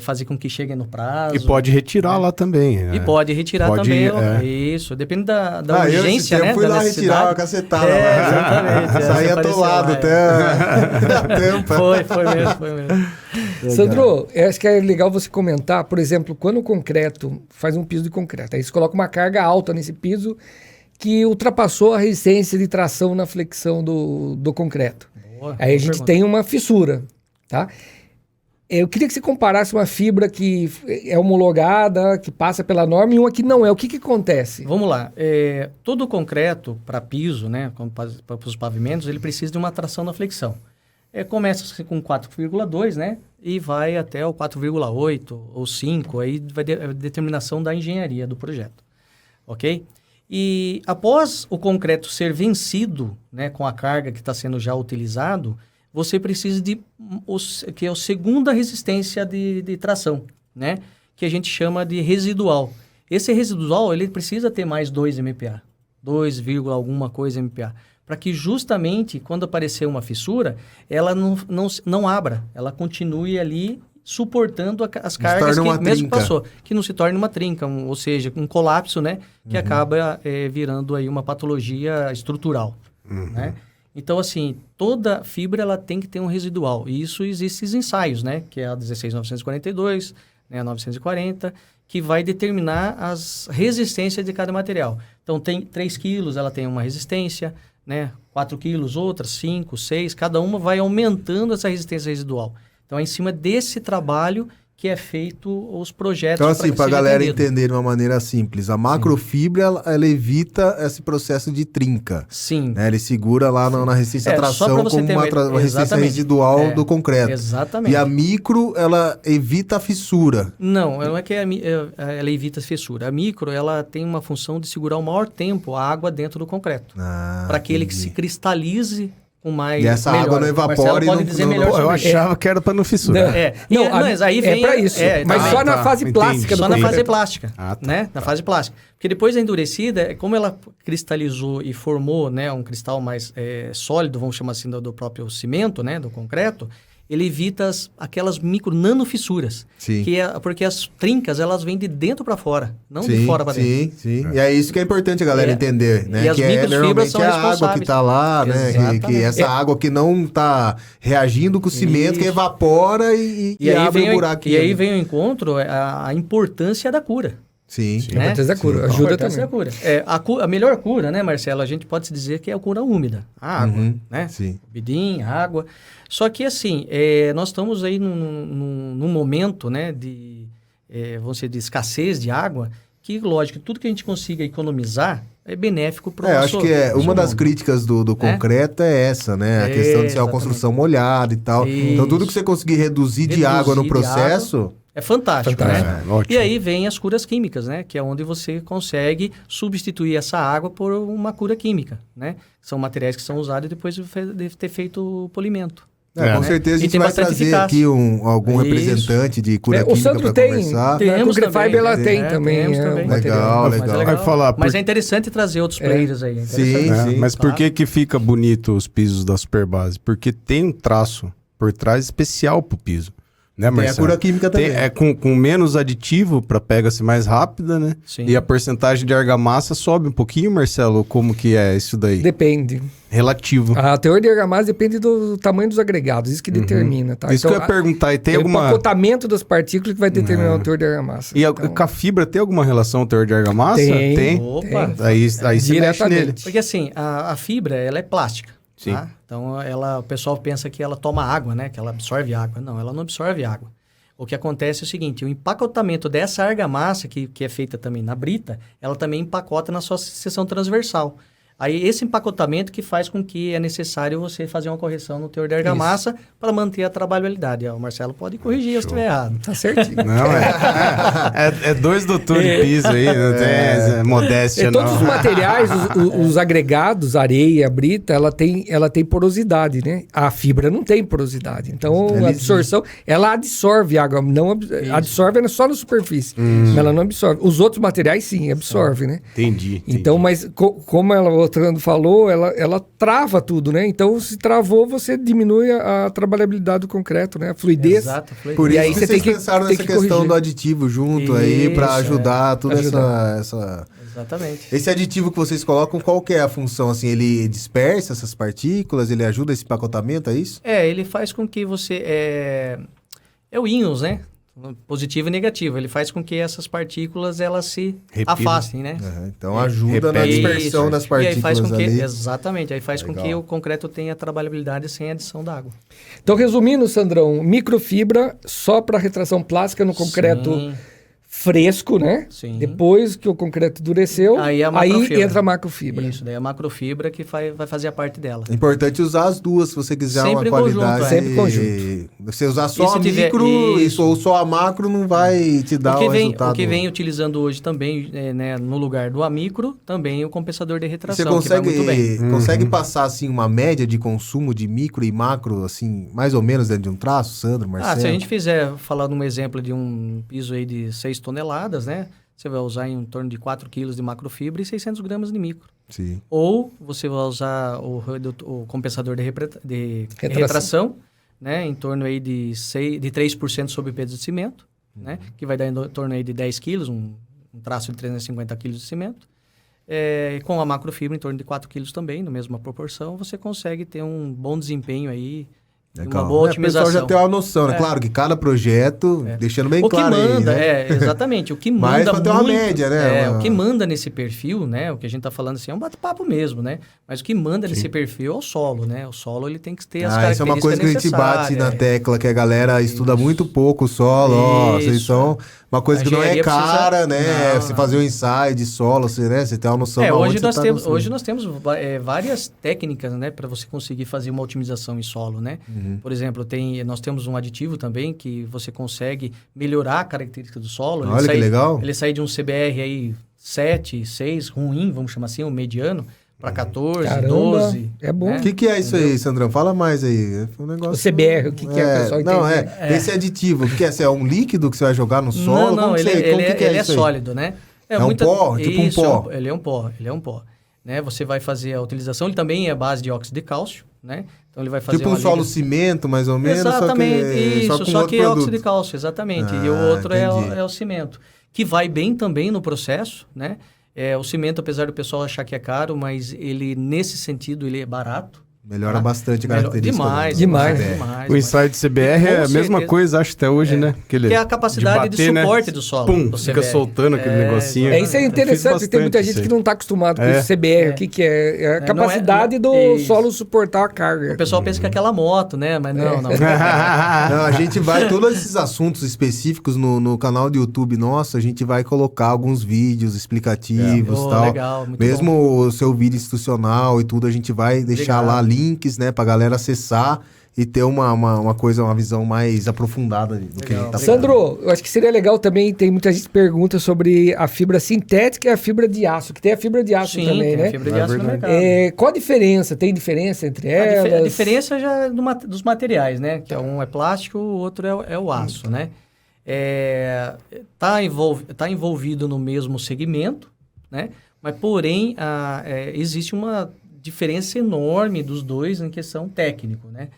fazer com que cheguem no prazo. E pode retirar lá também. E pode retirar Pode, também. Isso, depende da Eu esse urgência, tempo né? fui da lá necessidade. retirar uma cacetada. Exatamente. Saí Você apareceu atolado lá, até a tampa. Foi mesmo. Sandro, eu acho que é legal você comentar, por exemplo, quando o concreto faz um piso de concreto, aí você coloca uma carga alta nesse piso que ultrapassou a resistência de tração na flexão do concreto. Boa, Aí a gente tem uma fissura, tá? Eu queria que você comparasse uma fibra que é homologada, que passa pela norma, e uma que não é. O que acontece? Vamos lá. Todo o concreto para piso, né, para os pavimentos, ele precisa de uma tração na flexão. Começa com 4,2, né, e vai até o 4,8 ou 5, aí vai a determinação da engenharia do projeto, ok? E após o concreto ser vencido, né, com a carga que está sendo já utilizado, você precisa que é a segunda resistência de tração, né? Que a gente chama de residual. Esse residual, ele precisa ter mais 2 MPa, 2, alguma coisa MPa, para que justamente, quando aparecer uma fissura, ela não abra, ela continue ali suportando as cargas que mesmo passou, que não se torne uma trinca, ou seja, um colapso, né? Que acaba virando aí uma patologia estrutural, né? Então, assim, toda fibra ela tem que ter um residual. E isso existem ensaios, né? Que é a 16942, né? A 940, que vai determinar as resistências de cada material. Então, tem 3 quilos, ela tem uma resistência, né? 4 quilos, outras, 5, 6, cada uma vai aumentando essa resistência residual. Então, é em cima desse trabalho que é feito os projetos. Então, assim, para a galera entendido. entender de uma maneira simples, a macrofibra, ela evita esse processo de trinca. Sim. Né? Ele segura lá na resistência à só tração pra você como ter uma resistência exatamente. residual do concreto. Exatamente. E a micro, ela evita a fissura. Não é que ela evita a fissura. A micro, ela tem uma função de segurar o maior tempo a água dentro do concreto. Para que ele se cristalize com mais... E essa água não evapora e pode não... dizer melhor Pô, eu sobre achava que era para não fissurar. Mas aí vem... para isso. Mas também. só na fase Entendi. plástica do Só na concreto. fase plástica, Ah, tá, né? Na fase plástica. Porque depois da endurecida, como ela cristalizou e formou, né, um cristal mais sólido, vamos chamar assim, do próprio cimento, né, do concreto, ele evita aquelas nanofissuras. Sim. Porque as trincas, elas vêm de dentro para fora, não de fora para dentro. Sim. E é isso que é importante a galera entender, né? E as que microfibras são normalmente a água responsáveis. que tá lá, né? Que essa água que não tá reagindo com o cimento, que evapora e abre o buraquinho. E aí vem o encontro a importância da cura. Sim. Né? A importância da cura, ajuda também. Da cura. A melhor cura, né, Marcelo? A gente pode se dizer que é a cura úmida. A água, né? Sim. Bidim, água. Só que, assim, nós estamos aí num momento, né, vamos dizer, de escassez de água, que, lógico, tudo que a gente consiga economizar é benéfico para o nosso... acho que uma das críticas do concreto é essa, né? A questão de ser uma construção molhada e tal. Isso. Então, tudo que você conseguir reduzir de água no processo... É fantástico, né? Ótimo. E aí vem as curas químicas, né? Que é onde você consegue substituir essa água por uma cura química, né? São materiais que são usados depois de ter feito o polimento. Com certeza a gente vai trazer eficácia. aqui algum representante de cura O química Sandro para tem. conversar. A Concrefiber ela tem também. Temos também. O material. Legal, Mas legal. Vai falar, Mas é interessante trazer outros players aí. Sim. Mas por que fica bonito os pisos da Superbase? Porque tem um traço por trás especial pro piso. Né, Tem a cura química também. Com menos aditivo para pega-se mais rápida, né? Sim. E a porcentagem de argamassa sobe um pouquinho, Marcelo? Como que é isso daí? Depende. Relativo. A teor de argamassa depende do tamanho dos agregados, isso que determina, tá? Isso que eu ia perguntar, e tem é alguma... o empacotamento das partículas que vai determinar o teor de argamassa. E com a fibra tem alguma relação ao teor de argamassa? Tem. Opa! Aí se mexe Diretamente. nele. Porque assim, a fibra, ela é plástica. Sim. Tá? Então, o pessoal pensa que ela toma água, né? Que ela absorve água. Não, ela não absorve água. O que acontece é o seguinte, o empacotamento dessa argamassa, que é feita também na brita, ela também empacota na sua seção transversal. Aí, esse empacotamento que faz com que é necessário você fazer uma correção no teor de argamassa para manter a trabalhabilidade. O Marcelo pode corrigir se eu estiver errado. Tá certinho. Não, é dois doutores de piso aí, não tem modéstia, Todos não. os materiais, os agregados, areia, brita, ela tem porosidade, né? A fibra não tem porosidade. Então, a absorção, ela absorve água, não absorve só na superfície, mas ela não absorve. Os outros materiais, sim, absorvem, né? Entendi. Então, mas como o Trando falou, ela trava tudo, né? Então, se travou, você diminui a trabalhabilidade do concreto, né? A fluidez. Exato, a fluidez. Por E isso aí que você vocês tem que- pensaram tem nessa que questão corrigir. do aditivo junto aí para Isso, ajudar toda essa... Exatamente. Esse aditivo que vocês colocam, qual que é a função? Assim, ele dispersa essas partículas? Ele ajuda esse empacotamento, é isso? Ele faz com que você... É o íons, né? Positivo e negativo. Ele faz com que essas partículas, elas se Repita. afastem, né? Então ajuda na Repete. dispersão Isso. das E partículas aí faz com que, ali. exatamente, aí faz com Legal. que o concreto tenha trabalhabilidade sem adição d'água. Então, resumindo, Sandrão, microfibra só para retração plástica no concreto Sim. fresco, né? Sim. Depois que o concreto endureceu, Aí a aí macrofibra. entra a macrofibra. Isso, daí a macrofibra que vai fazer a parte dela. É importante usar as duas se você quiser Sempre uma em conjunto, qualidade. Sempre em conjunto. Você usar só E se a tiver- micro isso. ou só a macro não vai te dar o resultado. O que vem utilizando hoje também, né, no lugar do amicro, também o compensador de Você retração, que vai muito bem. consegue passar assim uma média de consumo de micro e macro assim, mais ou menos dentro de um traço, Sandro, Marcelo? Se a gente fizer, falar num exemplo de um piso aí de 6 toneladas, né? Você vai usar em torno de 4 quilos de macrofibra e 600 gramas de micro. Sim. Ou você vai usar o compensador de retração, né? Em torno aí de 3% sobre peso de cimento, né? Que vai dar em torno aí de 10 quilos, um traço de 350 quilos de cimento. Com a macrofibra em torno de 4 quilos também, na mesma proporção, você consegue ter um bom desempenho aí. Uma boa O otimização. pessoal já tem uma noção, né? Claro que cada projeto, deixando bem claro O que manda, aí, né? exatamente, o que manda Mas pra ter uma muito, média, né? O que manda nesse perfil, né? O que a gente tá falando assim, é um bate-papo mesmo, né? Mas o que manda nesse perfil é o solo, né? O solo, ele tem que ter as Isso é características uma coisa que a gente bate necessárias. na tecla, que a galera estuda muito pouco o solo, ó. Vocês Isso. são uma coisa A que não é engenharia cara, precisa- né? Não, você não. fazer um ensaio de solo, você tem uma noção de onde Hoje você nós, tá temos, construindo. hoje nós temos várias técnicas, né, para você conseguir fazer uma otimização em solo, né? Por exemplo, nós temos um aditivo também que você consegue melhorar a característica do solo. Olha que legal. Ele sai de um CBR aí 7, 6, ruim, vamos chamar assim, um mediano, para 14, Caramba, 12. é bom. né? O que é isso aí, Sandrão? Fala mais aí. Foi um negócio... O CBR, o que é, pessoal Não, entender? esse aditivo, o que é? É um líquido que você vai jogar no solo? Não, Como ele, que ele, que ele é isso aí? sólido, né? É um pó? Tipo um Isso, pó? Ele é um pó, Né? Você vai fazer a utilização, ele também é base de óxido de cálcio, né? Então ele vai fazer Tipo um solo cimento, mais ou menos. Exatamente, só que é produto. óxido de cálcio, exatamente. E Ah, o outro é entendi. o cimento, que vai bem também no processo, né? O cimento, apesar do pessoal achar que é caro, mas ele, nesse sentido, ele é barato. Melhora bastante a característica. Demais, Demais. demais. O Insight CBR é a mesma coisa, acho, até hoje, né? Que é a capacidade de suporte do solo. Pum, do fica CBR. soltando aquele negocinho. Isso é interessante, tem muita gente que não está acostumado com esse CBR. O que é? É a capacidade do solo suportar a carga. O pessoal pensa que é aquela moto, né? Mas não. Não, a gente vai, todos esses assuntos específicos no canal do YouTube nosso, a gente vai colocar alguns vídeos explicativos e tal. Legal, muito Mesmo bom. o seu vídeo institucional e tudo, a gente vai deixar lá links, né, pra galera acessar e ter uma visão mais aprofundada do que a gente tá falando. Sandro, eu acho que seria legal também, tem muita gente que pergunta sobre a fibra sintética e a fibra de aço, que tem a fibra de aço Sim, também, tem né? a fibra de aço no mercado. Qual a diferença? Tem diferença entre elas? A diferença já é dos materiais, né? Que um é plástico, o outro é o aço, né? Tá envolvido no mesmo segmento, né? Mas, porém, existe uma diferença enorme dos dois em questão técnico, né?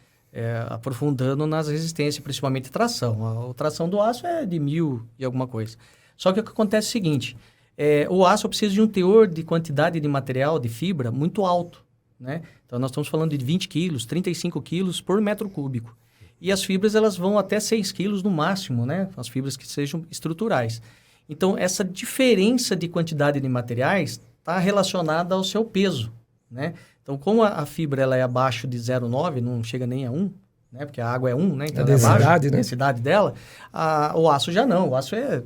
Aprofundando nas resistências, principalmente tração. A tração do aço é de 1000 e alguma coisa. Só que o que acontece é o seguinte, o aço precisa de um teor de quantidade de material, de fibra, muito alto, né? Então, nós estamos falando de 20 quilos, 35 quilos por metro cúbico. E as fibras, elas vão até 6 quilos no máximo, né? As fibras que sejam estruturais. Então, essa diferença de quantidade de materiais está relacionada ao seu peso, né? Então, como a fibra ela é abaixo de 0,9, não chega nem a 1, né? Porque a água é 1, né? Então, a densidade, né? A né? densidade dela. O aço já não. O aço é...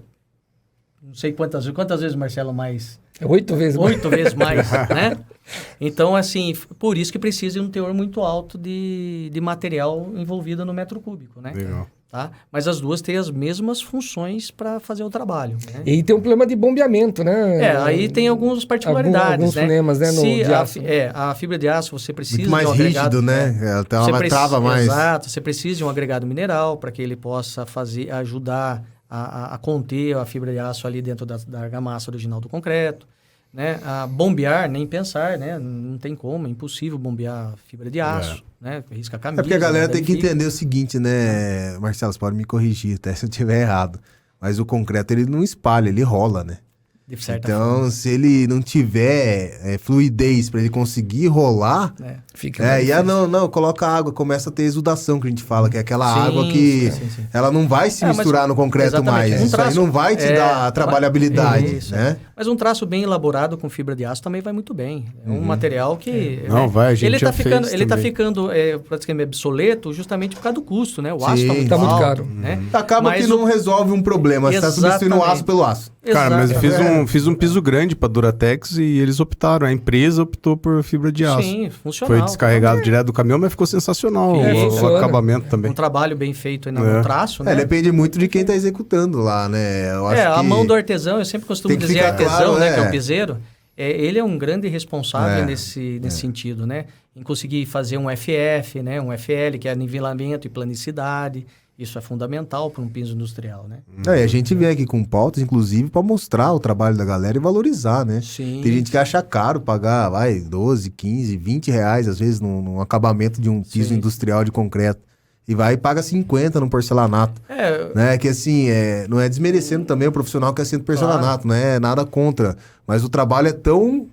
Não sei quantas vezes, Marcelo, mais... 8 vezes mais. 8 vezes mais, né? Então, assim, por isso que precisa de um teor muito alto de material envolvido no metro cúbico, né? Legal. Tá? Mas as duas têm as mesmas funções para fazer o trabalho. Né? E tem um problema de bombeamento, né? Aí tem algumas particularidades, alguns né? problemas, né, Se aço. a fibra de aço, você precisa Muito mais de um agregado... rígido, né? Ela tem uma trava mais... Exato, você precisa de um agregado mineral para que ele possa ajudar a conter a fibra de aço ali dentro da argamassa original do concreto. Né? Bombear, nem pensar, né? Não tem como, é impossível bombear fibra de aço, né? Risca a camisa. Porque a galera tem que danifica. entender o seguinte, né? Marcelo, você pode me corrigir até se eu estiver errado. Mas o concreto, ele não espalha, ele rola, né? De certa Então, forma. se ele não tiver fluidez para ele conseguir rolar... Fica mais não, coloca água, começa a ter exudação, que a gente fala, que é aquela Sim, água que sim. ela não vai se misturar no concreto exatamente, mais. um Isso aí traço- não vai te dar trabalhabilidade, Isso. né? Mas um traço bem elaborado com fibra de aço também vai muito bem. É um material que... Não, vai, a gente ele já tá ficando, fez ele tá também. ficando praticamente obsoleto justamente por causa do custo, né? O aço Sim, tá muito tá muito alto, caro. né? Acaba Mas que não resolve um problema, você está substituindo o aço Exatamente. pelo aço. Cara, mas eu Exato. fiz um piso grande pra Duratex e eles optaram. A empresa optou por fibra de aço. Sim, funcional. Foi descarregado direto do caminhão, mas ficou sensacional o funciona. acabamento também. Um trabalho bem feito aí no traço, né? Depende muito de quem está executando lá, né? Eu acho a que mão do artesão, eu sempre costumo tem que dizer ficar artesão, claro, né? é. Que é o piseiro. Ele é um grande responsável É, nesse sentido, né? Em conseguir fazer um FF, né? Um FL, que é nivelamento e planicidade. Isso é fundamental para um piso industrial, né? E a gente vem aqui com pautas, inclusive, para mostrar o trabalho da galera e valorizar, né? Sim. Tem gente que acha caro pagar, 12, 15, 20 reais, às vezes, num acabamento de um piso Sim. industrial de concreto. E vai e paga 50 no porcelanato. Né? Que assim, não é desmerecendo também o profissional que é assenta porcelanato, não é nada contra. Mas o trabalho é tão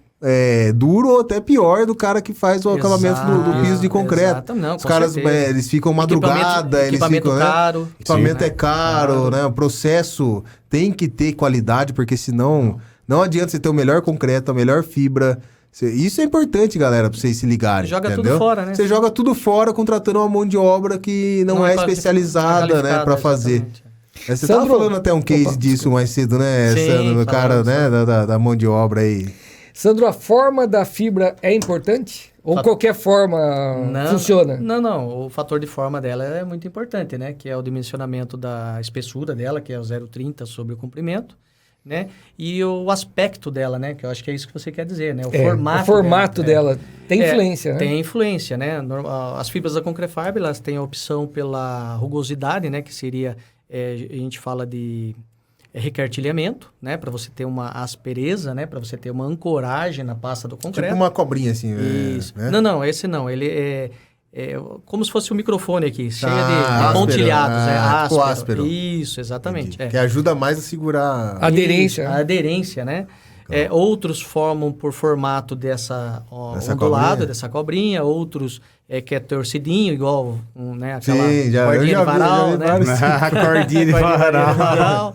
duro ou até pior do cara que faz o acabamento do piso de concreto. Exato, não, Os com eles certeza. eles ficam madrugada, eles equipamento ficam, caro. né? Equipamento Sim. é caro, né? O processo tem que ter qualidade, porque senão não adianta você ter o melhor concreto, a melhor fibra. Isso é importante, galera, pra vocês se ligarem. Joga entendeu? tudo fora, né? Você joga tudo fora contratando uma mão de obra que não é especializada, né, pra fazer. exatamente. Você tava Sandro, falando até um case disso mais cedo, né, Sim, Sandro? O cara, falamos, né, da mão de obra aí. Sandro, a forma da fibra é importante? Ou qualquer forma funciona? Não. O fator de forma dela é muito importante, né? Que é o dimensionamento da espessura dela, que é o 0,30 sobre o comprimento, né? E o aspecto dela, né? Que eu acho que é isso que você quer dizer, né? O formato dela tem influência, né? Tem influência, né? As fibras da Concrefiber, elas têm a opção pela rugosidade, né? Que seria, a gente fala de recartilhamento, né? Para você ter uma aspereza, né? Para você ter uma ancoragem na pasta do concreto. Tipo uma cobrinha, assim. Isso. Né? Não, esse não. Ele como se fosse um microfone aqui, cheio áspero, de pontilhados, tipo áspero. áspero. Isso, exatamente. Que ajuda mais a segurar... Aderência. Isso, a aderência, né? Outros formam por formato dessa ondulado, cobrinha. dessa cobrinha, outros que é torcidinho, igual né, aquela Sim, cordinha de varal, né? A cordinha de varal.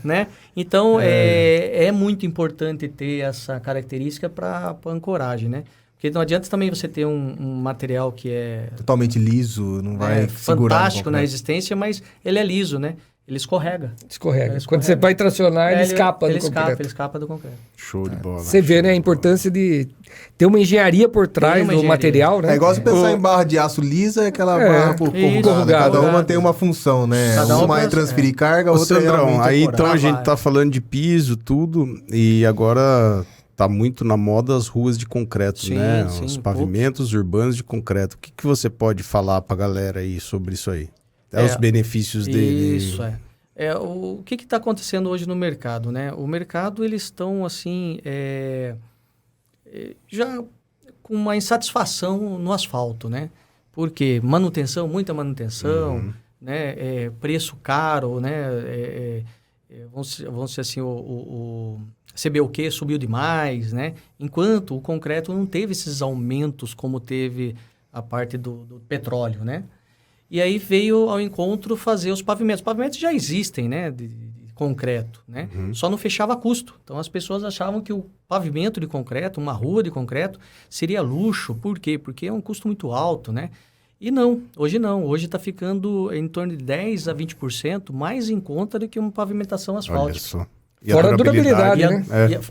Né? Então, é muito importante ter essa característica para ancoragem, né? Porque não adianta também você ter um material que é... Totalmente liso, não vai segurar. Fantástico na resistência, mas ele é liso, né? Ele escorrega. Escorrega. Quando você vai tracionar, ele escapa do concreto. Ele escapa do concreto. Show de bola. Você vê, né, a importância de ter uma engenharia por trás do material, né? É igual você pensar em barra de aço lisa, aquela barra corrugada. Cada uma tem uma função, né? Uma é transferir carga, outra é Sandrão, aí então a gente vai. tá falando de piso, tudo, e agora tá muito na moda as ruas de concreto, Sim, né? sim, Os pavimentos urbanos de concreto. O que você pode falar pra galera aí sobre isso aí? Os benefícios dele. Isso, o que está acontecendo hoje no mercado, né? O mercado, eles estão, assim, já com uma insatisfação no asfalto, né? Porque manutenção, muita manutenção, né? Preço caro, né? Vamos dizer assim, o CBUQ subiu demais, né? Enquanto o concreto não teve esses aumentos como teve a parte do petróleo, né? E aí veio ao encontro fazer os pavimentos. Os pavimentos já existem, né? De concreto, né? Só não fechava custo. Então, as pessoas achavam que o pavimento de concreto, uma rua de concreto, seria luxo. Por quê? Porque é um custo muito alto, né? E não. Hoje está ficando em torno de 10% a 20% mais em conta do que uma pavimentação asfáltica. Olha só. E Fora a durabilidade, né?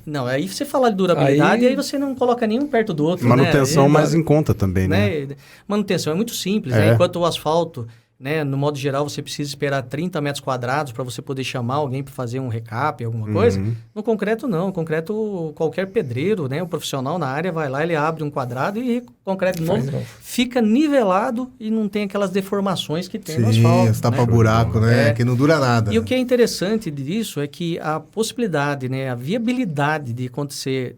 Não, aí você fala de durabilidade e aí você não coloca nenhum perto do outro, manutenção né? mais em conta também, né? Manutenção é muito simples, né? Enquanto o asfalto, né, no modo geral, você precisa esperar 30 metros quadrados para você poder chamar alguém para fazer um recap, alguma coisa. No concreto, não. No concreto, qualquer pedreiro, né, o profissional na área vai lá, ele abre um quadrado e concreto novo fica nivelado e não tem aquelas deformações que tem no asfalto. Sim, tapa-buraco, né? Que não dura nada. E o que é interessante disso é que a possibilidade, né, a viabilidade de acontecer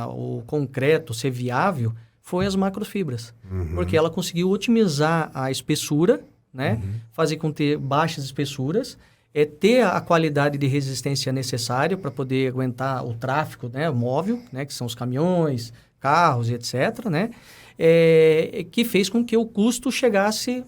o concreto ser viável foi as macrofibras. Porque ela conseguiu otimizar a espessura, né? Fazer com ter baixas espessuras, ter a qualidade de resistência necessária para poder aguentar o tráfego, né, móvel, né, que são os caminhões, carros e etc., né? Que fez com que o custo chegasse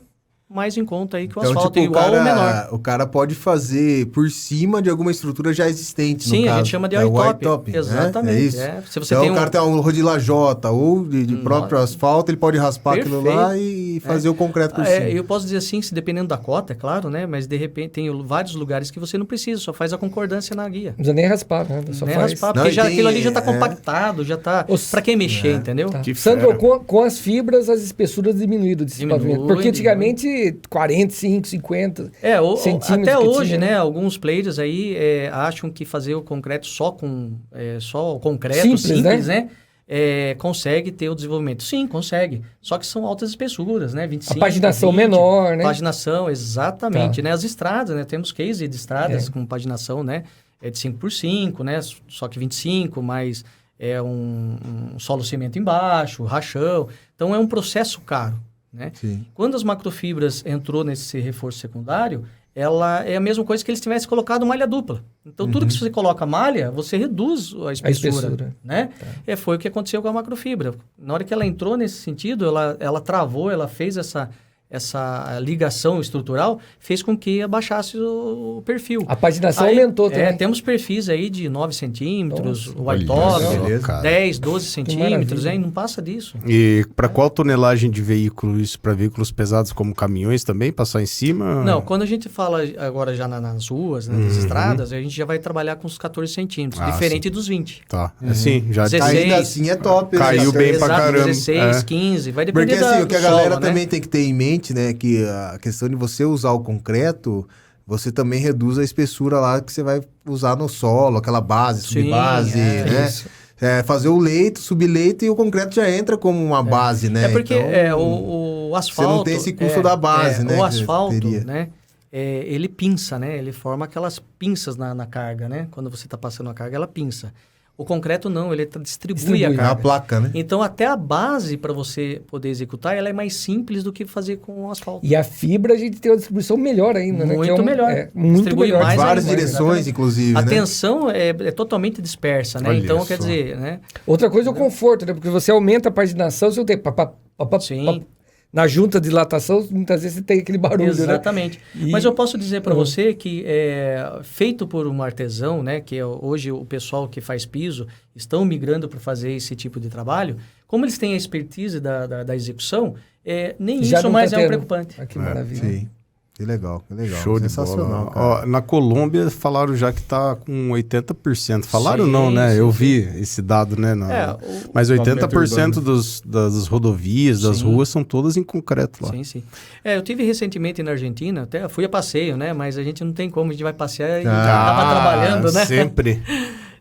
mais em conta aí que o asfalto, igual ou menor. O cara pode fazer por cima de alguma estrutura já existente, Sim, no caso. a gente chama de white-top. Exatamente. É isso. Se você então tem o cara tem um rolo de lajota ou de próprio asfalto, ele pode raspar aquilo lá e fazer o concreto por cima. Eu posso dizer assim, se dependendo da cota, é claro, né? Mas de repente tem vários lugares que você não precisa, só faz a concordância na guia. Não precisa nem raspar, né? Só nem faz... raspar, porque aquilo ali já está compactado, já está... Para quem mexer, entendeu? Tá. Sandro, com as fibras, as espessuras diminuíram desse pavimento. Porque antigamente 40, 50 centímetros. Até hoje, né? Alguns players aí acham que fazer o concreto só o concreto simples, né? Consegue ter o desenvolvimento. Sim, consegue. Só que são altas espessuras, né? 25, a paginação 20, menor, né? Paginação, exatamente. Né? As estradas, né? Temos case de estradas com paginação, né? De 5x5, né? Só que 25, mas um solo cimento embaixo, rachão. Então, é um processo caro. Né? Quando as macrofibras entrou nesse reforço secundário, ela é a mesma coisa que eles tivessem colocado malha dupla. Então, tudo que você coloca malha, você reduz a espessura. Né? Foi o que aconteceu com a macrofibra. Na hora que ela entrou nesse sentido, ela travou, ela fez essa ligação estrutural, fez com que abaixasse o perfil. A paginação aumentou também. Temos perfis aí de 9 centímetros, o white-top, 10, 12 centímetros, não passa disso. E para qual tonelagem de veículo isso? Para veículos pesados como caminhões também, passar em cima? Não, quando a gente fala agora já nas ruas, né, das estradas, a gente já vai trabalhar com os 14 centímetros, diferente dos 20. Tá, assim, já 16, ainda assim é top. Caiu bem pra caramba. 16, 15, vai depender porque assim, o que a galera solo, também né? tem que ter em mente, né, que a questão de você usar o concreto, você também reduz a espessura lá que você vai usar no solo, aquela base, subbase, né? Fazer o leito, subleito e o concreto já entra como uma base, né? Porque então, o asfalto... Você não tem esse custo da base, né? O asfalto, né? Ele pinça, né? Ele forma aquelas pinças na carga, né? Quando você está passando a carga, ela pinça. O concreto não, ele distribui a Distribui. É uma carga. placa, né? Então, até a base para você poder executar, ela é mais simples do que fazer com o asfalto. E a fibra a gente tem uma distribuição melhor ainda, né? Que Muito melhor. Muito Distribui melhor. mais Várias ainda, direções, exatamente. inclusive, A né? tensão é totalmente dispersa, né? Olha Então, só. quer dizer, né? Outra coisa é o conforto, né? Porque você aumenta a paginação, você tem Sim. na junta de dilatação, muitas vezes você tem aquele barulho, né? Exatamente. E- Mas eu posso dizer para você que feito por um artesão, né, que hoje o pessoal que faz piso estão migrando para fazer esse tipo de trabalho, como eles têm a expertise da execução, nem Já isso não mais tá é um tendo. preocupante. Ah, que maravilha. Sim. Que legal, que legal. Show de Sensacional, bola. cara. Ó, na Colômbia falaram já que tá com 80%. Falaram Sim, não, né? sim, Eu sim. vi esse dado, né? Mas 80% das rodovias, das Sim. ruas são todas em concreto lá. Sim, sim. Eu tive recentemente na Argentina, até fui a passeio, né? Mas a gente não tem como, a gente vai passear e acaba trabalhando, né? Sempre.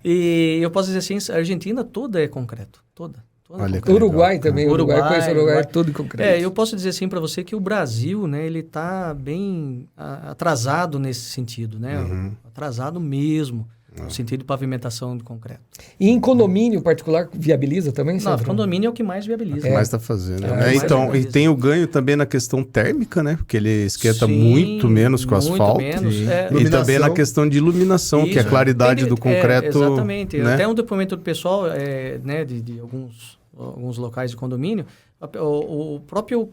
E eu posso dizer assim, a Argentina toda é concreto, toda. Olha que Uruguai legal, cara. também, Uruguai, conheço o Uruguai, tudo em concreto. Eu posso dizer assim para você que o Brasil, né, ele está bem atrasado nesse sentido, né? Uhum. Atrasado mesmo, no sentido de pavimentação de concreto. E em condomínio particular viabiliza também, Não, Sandro? condomínio é o que mais viabiliza. Mais tá fazendo. É, né? mais Então, viabiliza. e tem o ganho também na questão térmica, né? Porque ele esquenta Sim, muito menos que o muito asfalto. menos, E, é. e também na Iluminação. questão de iluminação, que a Isso. claridade do concreto. Exatamente. Né? Até um depoimento do pessoal, né, de alguns locais de condomínio, o próprio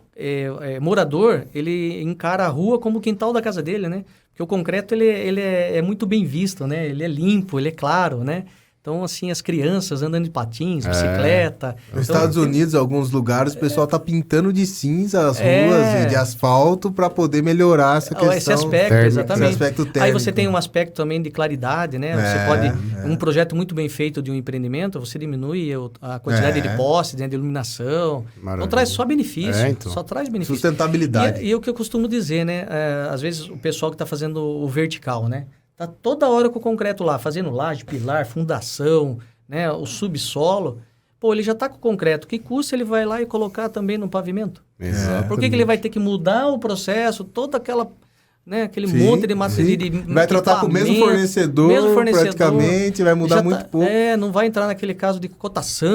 morador, ele encara a rua como o quintal da casa dele, né? Porque o concreto, ele é muito bem visto, né? Ele é limpo, ele é claro, né? Então, assim, as crianças andando de patins, bicicleta. Nos Então, Estados Unidos, alguns lugares, o pessoal tá pintando de cinza as ruas e de asfalto para poder melhorar essa questão. Esse aspecto, térmica. exatamente. Esse aspecto Aí térmico. você tem um aspecto também de claridade, né? Você pode... Um projeto muito bem feito de um empreendimento, você diminui a quantidade de postes, né, de iluminação. Maravilha. Então, traz só benefício. Então. Só traz benefício. Sustentabilidade. E o que eu costumo dizer, né? Às vezes o pessoal que está fazendo o vertical, né? Tá toda hora com o concreto lá, fazendo laje, pilar, fundação, né? O subsolo. Pô, ele já está com o concreto. Que custa ele vai lá e colocar também no pavimento? Exato. Por que ele vai ter que mudar o processo, toda aquela... Né, aquele Sim, monte de sim. material. Vai tratar com o mesmo fornecedor, praticamente, vai mudar muito pouco. Não vai entrar naquele caso de cotação,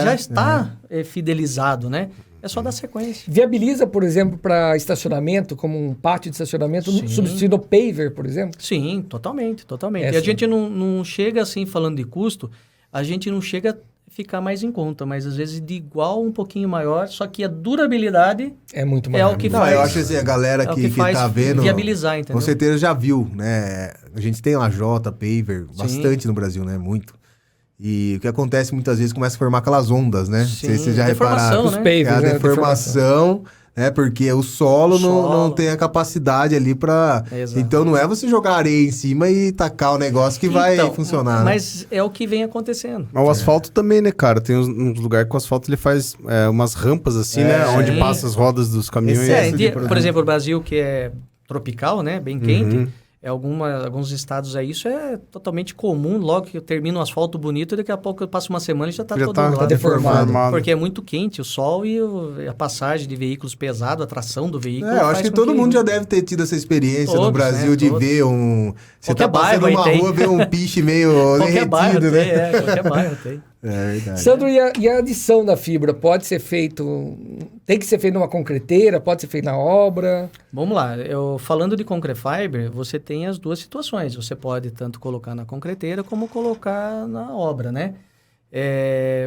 já está fidelizado, né? É só dar sequência. Viabiliza, por exemplo, para estacionamento, como um pátio de estacionamento, Sim. substituindo o paver, por exemplo? Sim, totalmente. É, E a sim. gente não chega assim, falando de custo, a gente não chega a ficar mais em conta, mas às vezes de igual um pouquinho maior, só que a durabilidade É muito é maior. o que Não, faz... eu acho assim, a galera é o que faz tá vendo, viabilizar, entendeu? com certeza já viu, né? A gente tem lajota, paver, bastante no Brasil, né? Muito. E o que acontece muitas vezes começa a formar aquelas ondas, né? Sim, Vocês já deformação, repararam. Os né? pavers, É a né? deformação, né? Porque o solo, não Solo. tem a capacidade ali pra... Exato. Então não é você jogar areia em cima e tacar o negócio que vai funcionar, né? Mas é o que vem acontecendo. Mas o asfalto também, né, cara? Tem uns lugares que o asfalto ele faz umas rampas assim, né? Onde sim. passa as rodas dos caminhões. Excesso de Por produto. exemplo, o Brasil, que é tropical, né? Bem quente. Uhum. Alguns estados aí, isso é totalmente comum. Logo que termina um asfalto bonito, daqui a pouco passa uma semana e já está Já todo tá lá. deformado. Porque é muito quente o sol e a passagem de veículos pesados, a tração do veículo. Eu acho faz que com todo mundo já deve ter tido essa experiência no Todos, Brasil né? de Todos. ver um... Você Qualquer tá passando bairro uma aí tem. rua, ver um piche meio Qualquer bairro derretido, tem, né? qualquer bairro tem. É verdade. Sandro, e a adição da fibra pode ser feito... Tem que ser feito numa concreteira, pode ser feito na obra? Vamos lá, falando de concrete fiber, você tem as duas situações. Você pode tanto colocar na concreteira como colocar na obra, né?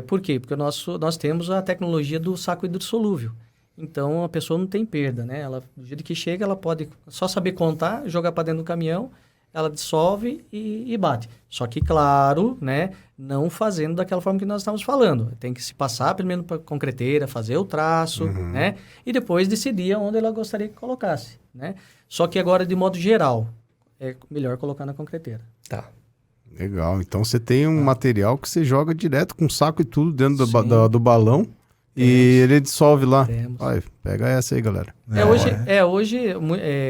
Por quê? Porque nós temos a tecnologia do saco hidrossolúvel. Então, a pessoa não tem perda, né? Ela, do jeito que chega, ela pode só saber contar, jogar para dentro do caminhão, ela dissolve e bate. Só que, claro, né, não fazendo daquela forma que nós estamos falando. Tem que se passar primeiro para a concreteira, fazer o traço, né? E depois decidir onde ela gostaria que colocasse, né? Só que agora, de modo geral, é melhor colocar na concreteira. Tá. Legal. Então você tem um material que você joga direto com saco e tudo dentro Sim. do balão E ele dissolve lá. Temos. Ai, pega essa aí, galera. Hoje,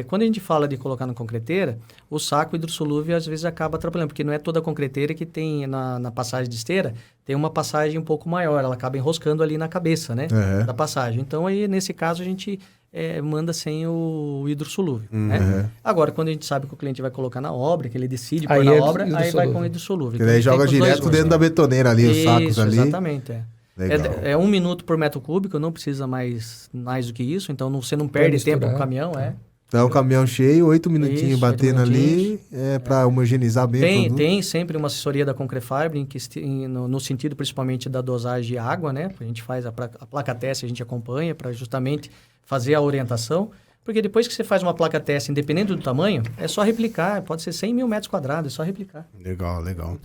quando a gente fala de colocar na concreteira, o saco hidrossolúvel às vezes acaba atrapalhando, porque não é toda a concreteira que tem na passagem de esteira, tem uma passagem um pouco maior, ela acaba enroscando ali na cabeça, né, da passagem. Então, aí, nesse caso, a gente manda sem o hidrossolúvel, né? Agora, quando a gente sabe que o cliente vai colocar na obra, que ele decide pôr Aí na é obra, aí vai hidrossolúvel. com o hidrossolúvel. Que Então, daí a gente tem joga com os dois direto usos, dentro da betoneira ali, os sacos Isso, ali. Exatamente, Legal. É 1 minuto por metro cúbico, não precisa mais do que isso, então você não perde tempo misturar. com o caminhão, Então, o caminhão cheio, 8 minutinhos Isso, batendo 8 minutinhos. ali, para homogeneizar bem o produto. Tem sempre uma assessoria da Concrefiber, no sentido principalmente da dosagem de água, né? A gente faz a placa teste, a gente acompanha para justamente fazer a orientação, porque depois que você faz uma placa teste, independente do tamanho, é só replicar, pode ser 100 mil metros quadrados, é só replicar. Legal, legal.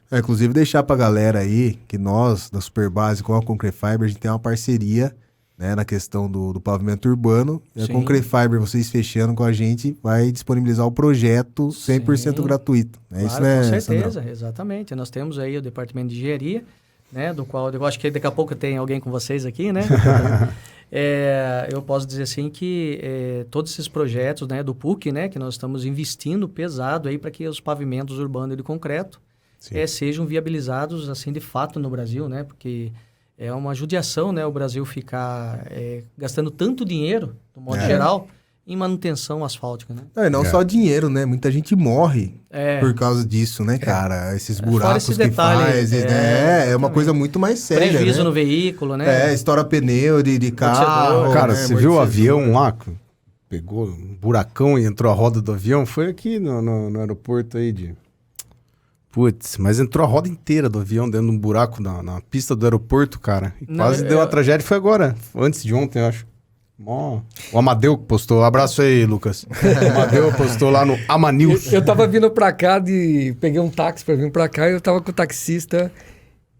Inclusive, deixar pra galera aí que nós, da Superbase, com a Concrefiber, a gente tem uma parceria, né, na questão do pavimento urbano. E a Sim. Concrefiber, vocês fechando com a gente, vai disponibilizar o projeto 100% Sim. gratuito. É Claro, isso, né, com Sandrão? certeza, exatamente. Nós temos aí o departamento de engenharia, né, do qual eu acho que daqui a pouco tem alguém com vocês aqui, né? Eu posso dizer assim que todos esses projetos, né, do PUC, né, que nós estamos investindo pesado aí para que os pavimentos urbanos de concreto sejam viabilizados assim de fato no Brasil, né? Porque é uma judiação, né, o Brasil ficar gastando tanto dinheiro, do modo geral, em manutenção asfáltica, né? Não, e não só dinheiro, né? Muita gente morre por causa disso, né, cara? Esses Fora buracos esse que detalhe, faz. É uma coisa muito mais séria, Prejuízo né? no veículo, né? Estoura pneu de carro. Cara, né? você viu o Amortecedor. avião lá? Pegou um buracão e entrou a roda do avião? Foi aqui no aeroporto aí de... Putz, mas entrou a roda inteira do avião dentro de um buraco na pista do aeroporto, cara. E quase deu uma tragédia. Foi agora, antes de ontem, eu acho. O Amadeu que postou. Abraço aí, Lucas. O Amadeu postou lá no Amanews. Eu tava vindo pra cá, peguei um táxi pra vir pra cá e eu tava com o taxista.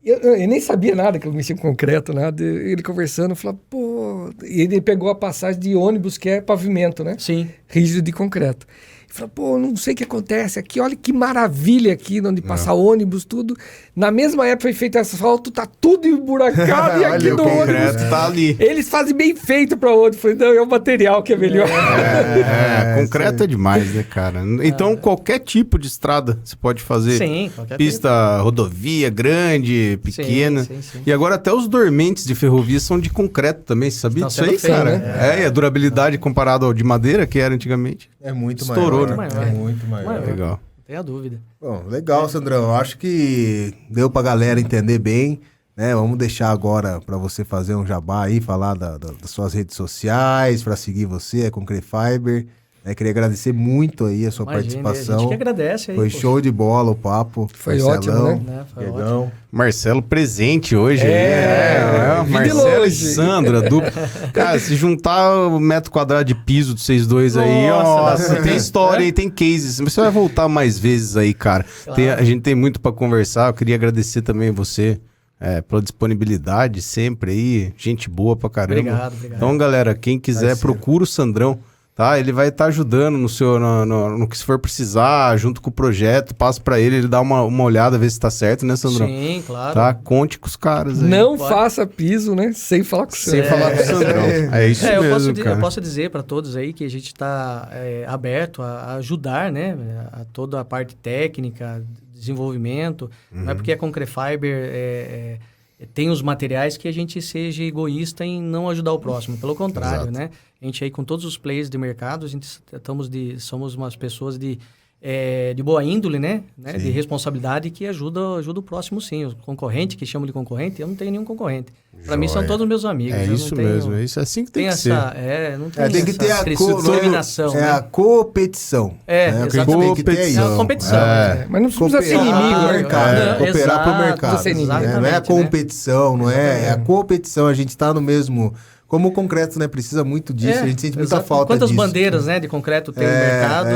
Eu nem sabia nada que eu mexia com concreto, nada. Ele conversando, falou, pô... E ele pegou a passagem de ônibus, que é pavimento, né? Sim. Rígido de concreto. Ele falou, pô, não sei o que acontece aqui, olha que maravilha aqui, onde passa ônibus, tudo. Na mesma época foi feito asfalto, tá tudo emburacado e aqui Olha, no o ônibus... concreto tá ali. Eles fazem bem feito pra outro. Falei, não, é o material que é melhor. Concreto é demais, né, cara? Então, qualquer tipo de estrada você pode fazer. Sim, qualquer Pista, rodovia, grande, pequena. Sim. E agora até os dormentes de ferrovia são de concreto também, você sabia Estão disso aí, sendo cara? feitos, E a durabilidade comparada ao de madeira, que era antigamente. É muito Estourou, maior. né? É muito maior. Maior. Legal. Não tenha dúvida. Bom, legal, Sandrão. Eu acho que deu pra galera entender bem, né? Vamos deixar agora pra você fazer um jabá aí, falar das suas redes sociais, pra seguir você, a Concrefiber. Queria agradecer muito aí a sua Imagina, participação. a gente que agradece aí. Foi poxa. show de bola o papo. Foi Marcelão, ótimo, né? Foi Diegão. Marcelo presente hoje. Vim de Marcelo e longe. Sandra, dupla. Cara, se juntar o metro quadrado de piso de vocês dois aí, Nossa, tem história e tem cases. Você vai voltar mais vezes aí, cara. Claro. A gente tem muito pra conversar. Eu queria agradecer também você pela disponibilidade sempre aí. Gente boa pra caramba. Obrigado. Então, galera, quem quiser, Parceiro. procura o Sandrão. Tá, ele vai estar ajudando no que se for precisar, junto com o projeto, passa pra ele dá uma olhada, ver se tá certo, né, Sandrão? Sim, claro. Tá, conte com os caras aí. Não Pode. faça piso, né? Sem falar com o Sem senhor. falar com o Sandrão. É isso eu mesmo, cara. eu posso dizer para todos aí que a gente está aberto a ajudar, né? A toda a parte técnica, desenvolvimento. Não é porque a Concrefiber tem os materiais que a gente seja egoísta em não ajudar o próximo. Pelo contrário, Exato. né? A gente aí com todos os players de mercado, a gente somos umas pessoas de boa índole, né? De responsabilidade que ajuda o próximo, sim. O concorrente, que chamam de concorrente, eu não tenho nenhum concorrente. Para mim são Joia. todos meus amigos. É eu não isso tenho- mesmo, é isso assim que tem que ser. não tem, Tem que ter a discriminação. É né? a competição. O que a gente tem que ter competição. isso. É uma competição. Mas não precisa ser Cooperar inimigo, pro né? mercado, cooperar pro mercado. Precisa ser inimigo. Não é a Exatamente, competição, não é? É a competição. A gente tá no mesmo... Como o concreto, né? Precisa muito disso. A gente sente muita exato. falta Quantas disso. bandeiras, né, de concreto tem no mercado?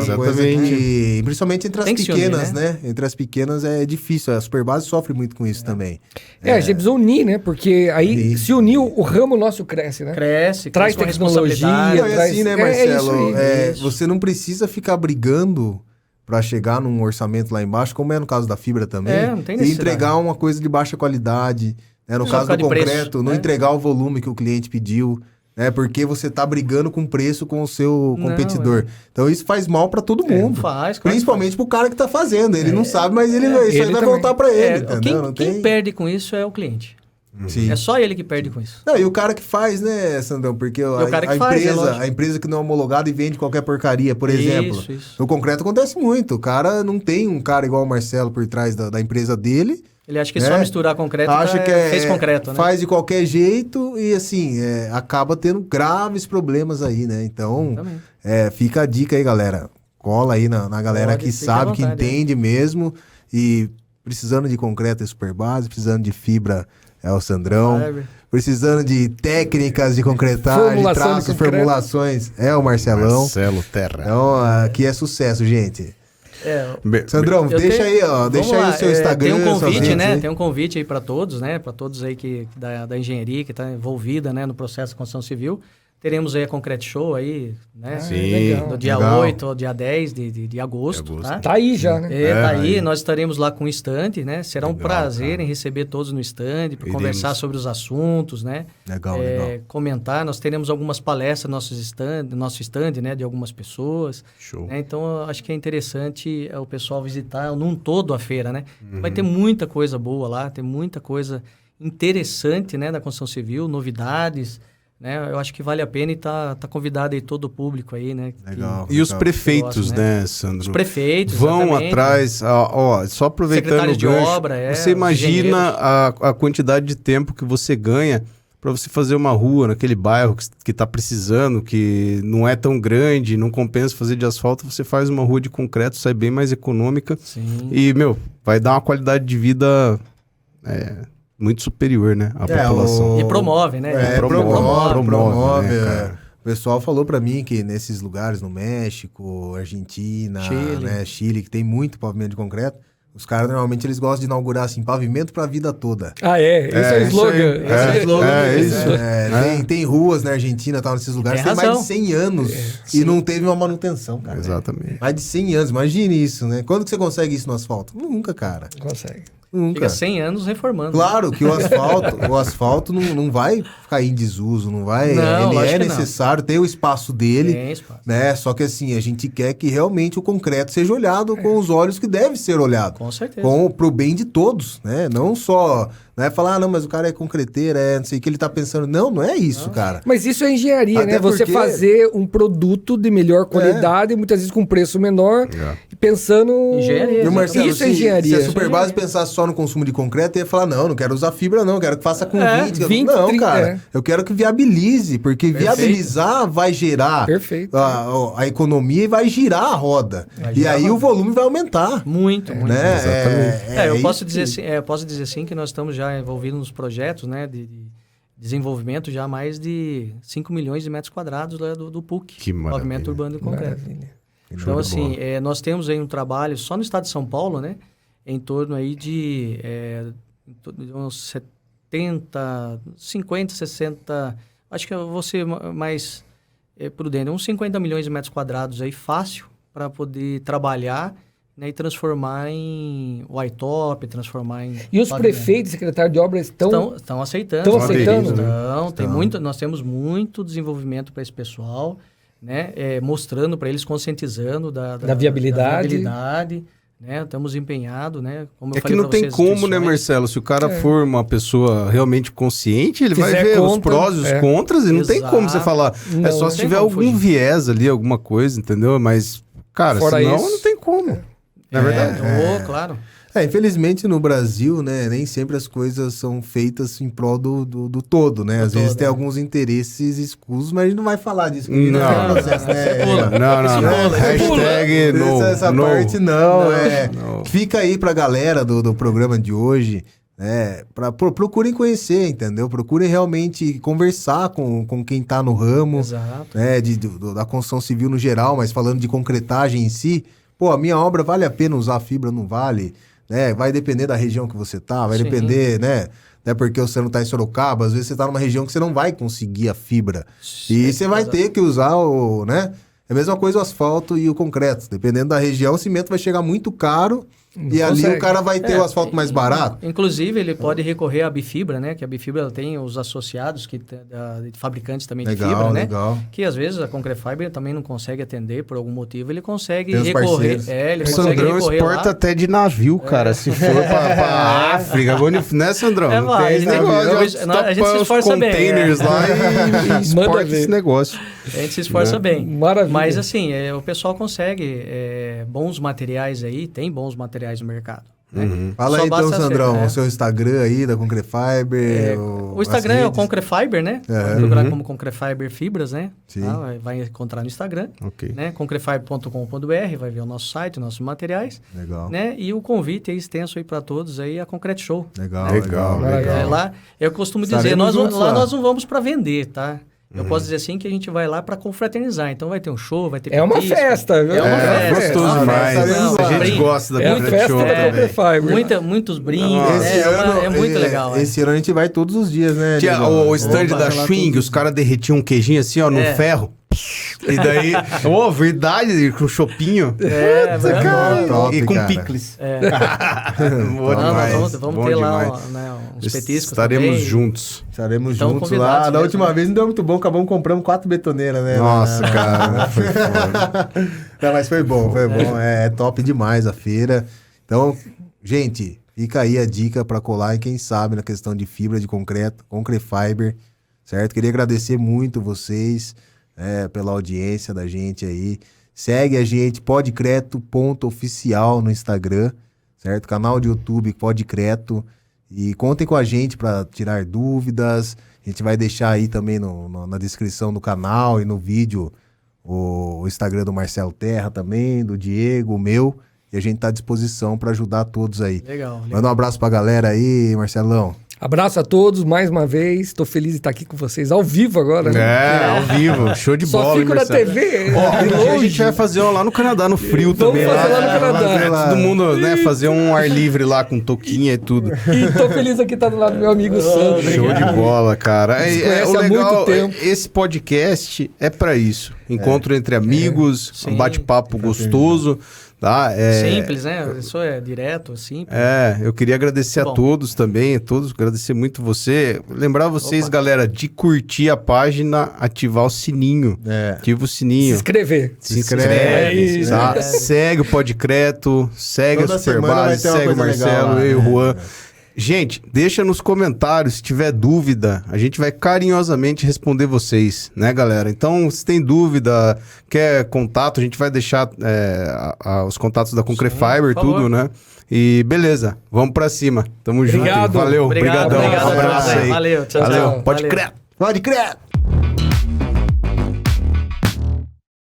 Uma coisa exatamente. que, principalmente entre as Tem que se unir, pequenas, né? né? Entre as pequenas é difícil. A Superbase sofre muito com isso também. A gente precisa unir, né? Porque aí, Unir. se unir, o ramo nosso cresce, né? Cresce, Traz com tecnologia, responsabilidade. Não, é traz- assim, né, é Marcelo? isso aí. Isso. Você não precisa ficar brigando para chegar num orçamento lá embaixo, como é no caso da fibra também, Não tem e necessidade. entregar uma coisa de baixa qualidade. né? No Só caso por do causa de concreto, preço, não né? entregar o volume que o cliente pediu, né? Porque você tá brigando com preço com o seu Não, competidor. Então isso faz mal para todo mundo. Faz, claro que Principalmente pro cara que tá fazendo. Ele não sabe, mas isso aí ele vai também. voltar para ele, entendeu? Quem, Não quem tem... perde com isso é o cliente. Sim. É só ele que perde com isso. Não, e o cara que faz, né, Sandrão? Porque o cara que faz, é lógico. a empresa que não é homologada e vende qualquer porcaria, por exemplo. Isso. No concreto acontece muito. O cara não tem um cara igual o Marcelo por trás da empresa dele. Ele acha que só misturar concreto fez concreto, né? Faz de qualquer jeito e, assim, acaba tendo graves problemas aí, né? Então, fica a dica aí, galera. Cola aí na galera que sabe, que entende mesmo. E precisando de concreto é Superbase, precisando de fibra é o Sandrão. Precisando de técnicas de concretagem, traços, formulações, é o Marcelão. Marcelo Terra. Então, aqui é sucesso, gente. Sandrão, deixa aí o seu Instagram. Tem um convite, né? Aí. Tem um convite aí para todos, né? Para todos aí da engenharia que está envolvida, né, no processo de construção civil. Teremos aí a Concrete Show aí, né? Sim. Do dia 8 ao dia 10 de agosto. Tá? Tá aí já, né? Tá aí. Nós estaremos lá com o stand, né? Será um prazer cara. em receber todos no stand, para conversar sobre os assuntos, né? Legal. Comentar. Nós teremos algumas palestras no nosso stand, né? De algumas pessoas. Show. Né? Então, eu acho que é interessante o pessoal visitar num todo a feira, né? Vai ter muita coisa boa lá, tem muita coisa interessante, né? Da construção civil, novidades, né? Eu acho que vale a pena e tá convidado aí todo o público aí, né? Legal. E os prefeitos, gosto, né, Sandro? Os prefeitos, vão exatamente. atrás, só aproveitando Secretários o de gancho, obra, você imagina a quantidade de tempo que você ganha para você fazer uma rua naquele bairro que está precisando, que não é tão grande, não compensa fazer de asfalto, você faz uma rua de concreto, sai bem mais econômica. Sim. E, vai dar uma qualidade de vida muito superior, né, à população. E promove, né? Promove. Né, cara? O pessoal falou pra mim que nesses lugares, no México, Argentina, Chile, que tem muito pavimento de concreto, os caras normalmente eles gostam de inaugurar assim, pavimento pra vida toda. Esse é o slogan. Tem ruas na Argentina, tal, nesses lugares, tem mais de 100 anos e não teve uma manutenção, cara. Exatamente. Mais de 100 anos, imagine isso, né? Quando que você consegue isso no asfalto? Nunca, cara. Consegue. Nunca. Fica 100 anos reformando. Claro que o asfalto não vai ficar em desuso, não vai. Não, ele lógico que necessário, tem o espaço dele. Tem espaço. Né? Só que assim, a gente quer que realmente o concreto seja olhado com os olhos que deve ser olhado. Com certeza. Pro bem de todos, né? Não só. Não é falar, não, mas o cara é concreteiro, não sei o que ele tá pensando. Não é isso, cara. Mas isso é engenharia, Até né? Você porque- fazer um produto de melhor qualidade, muitas vezes com preço menor, e pensando... Engenharia, Meu Marcelo, Isso é se engenharia. a Superbase pensasse só no consumo de concreto, ia falar, não quero usar fibra, não, quero que faça com 20. 20, não, 30, cara, eu quero que viabilize, porque viabilizar vai gerar Perfeito. a economia e vai girar a roda. E aí o volume vai aumentar. Muito. Né? Exatamente. Eu isso posso que- dizer assim que nós estamos já envolvidos nos projetos, né, de desenvolvimento já mais de 5 milhões de metros quadrados lá do PUC, Que maravilha. Pavimento Urbano de Concreto. Maravilha. Então, assim, nós temos aí um trabalho só no estado de São Paulo, né, em torno aí de uns 70, 50, 60, acho que eu vou ser mais prudente, uns 50 milhões de metros quadrados aí fácil para poder trabalhar, né, e transformar em white-top, transformar em... E os prefeitos e secretários de obras estão... Estão aceitando. Estão aceitando? Nós temos muito desenvolvimento para esse pessoal, né? Mostrando para eles, conscientizando da viabilidade. Né? Estamos empenhados, né? Como eu É que falei não pra tem vocês, como, né, instituições. Marcelo? Se o cara for uma pessoa realmente consciente, ele vai Fizer ver os conta, prós e os contras e não tem Exato. como você falar. Não, É só não se tem tiver como algum fugir. viés ali, alguma coisa, entendeu? Mas, cara, Fora senão isso- não tem como. Não é verdade? Claro. Infelizmente no Brasil, né, nem sempre as coisas são feitas em prol do todo, né? Às vezes tem alguns interesses escusos, mas a gente não vai falar disso. Porque Não, é não, processo, né? Não. Hashtag no. Essa no. parte não. Não. Fica aí pra galera do programa de hoje, né? Procurem conhecer, entendeu? Procurem realmente conversar com quem tá no ramo, Exato. né? Da construção civil no geral, mas falando de concretagem em si. Pô, a minha obra vale a pena usar fibra, não vale? Né? Vai depender da região que você tá, vai Sim. depender, né? Não é porque você não tá em Sorocaba, às vezes você tá numa região que você não vai conseguir a fibra. E você vai ter que usar né? É a mesma coisa o asfalto e o concreto. Dependendo da região, o cimento vai chegar muito caro E ali consegue. o cara vai ter o asfalto mais barato. Inclusive, ele pode recorrer à Bifibra, né? Que a Bifibra ela tem os associados de fabricantes também de fibra, né? Legal. Que às vezes a Concrefiber também não consegue atender por algum motivo, ele consegue Tem os recorrer. parceiros. Ele O consegue Sandrão recorrer exporta lá. até de navio, cara. Se for pra África, né, Sandrão? É, Não vai, tem esse né? negócio. A gente se Topa os esforça bem, containers lá e exporta ver. esse negócio. A gente se esforça bem. Maravilha. Mas assim, o pessoal consegue bons materiais aí, tem bons materiais no mercado. Né? Fala Só aí então, basta ser, Sandrão, né? o seu Instagram aí da Concrefiber. O Instagram é o Concrefiber, né? Pode procurar como Concrefiber Fibras, né? Sim. Tá? Vai encontrar no Instagram, Ok. né? Concrefiber.com.br, vai ver o nosso site, nossos materiais, Legal. né? E o convite é extenso aí para todos aí a Concrete Show. Legal. Lá, eu costumo dizer, Estaremos juntos lá. nós não vamos para vender, tá? Eu posso dizer assim que a gente vai lá para confraternizar. Então vai ter um show, vai ter É uma petisco. festa, viu? É uma festa. Gostoso uma demais. festa. A gente Brinde. gosta da É a Concrete festa Show da também. Concrefiber. Muitos brindes, Nossa. né? É muito legal. Esse ano a gente vai todos os dias, né? Tinha Diego? o stand Opa, da vai lá Schwing, tudo. os caras derretiam um queijinho assim, ó, no É. ferro. E daí, verdade, com chopinho. Cara, top, e com cara. picles. Boa Não, demais, nós vamos bom ter lá demais. uns petiscos Estaremos também. juntos. Estaremos Então, juntos convidados lá. Da mesmo, última né? vez não deu muito bom, acabamos comprando 4 betoneiras, né? Nossa, cara, foi foda. Não, mas foi bom, foi bom. É top demais a feira. Então, gente, fica aí a dica para colar e quem sabe na questão de fibra de concreto, Concrefiber, certo? Queria agradecer muito vocês pela audiência da gente aí. Segue a gente, podcreto.oficial no Instagram, certo? Canal de YouTube Podcreto. E contem com a gente para tirar dúvidas. A gente vai deixar aí também na descrição do canal e no vídeo o Instagram do Marcelo Terra também, do Diego, o meu. E a gente tá à disposição para ajudar todos aí. Legal. Manda um abraço pra galera aí, Marcelão. Abraço a todos mais uma vez. Estou feliz de estar aqui com vocês ao vivo agora. Né? Ao vivo, show de Só bola. fico hein, na Marcelo? TV. Ó, de um dia a longe. gente vai fazer lá no Canadá, no frio Vamos também. fazer lá no Canadá. Todo mundo, né, fazer um ar livre lá com touquinha e tudo. E tô feliz aqui estar do lado do meu amigo Sandro. Show de bola, cara. Se O conhece há legal, muito tempo. esse podcast é pra isso. Encontro entre amigos, Sim. um bate-papo gostoso, tá? Simples, né? Isso é direto, simples. Eu queria agradecer Bom. a todos também, agradecer muito você. Lembrar vocês, galera, de curtir a página, ativar o sininho. Ativa o Se sininho. inscrever. Se inscreve, inscreve, tá? é. Segue o Podcreto, segue Toda a semana vai Superbase, ter uma segue o coisa legal Marcelo, lá, eu e o né? Juan. Gente, deixa nos comentários se tiver dúvida, a gente vai carinhosamente responder vocês, né, galera? Então, se tem dúvida, quer contato, a gente vai deixar os contatos da Concrefiber, por tudo, favor. né? E beleza, vamos pra cima. Tamo junto. Obrigado. Valeu, Obrigado brigadão. a Um abraço todos. aí. Valeu, tchau, Valeu, tchau. pode Valeu. crer. Pode crer!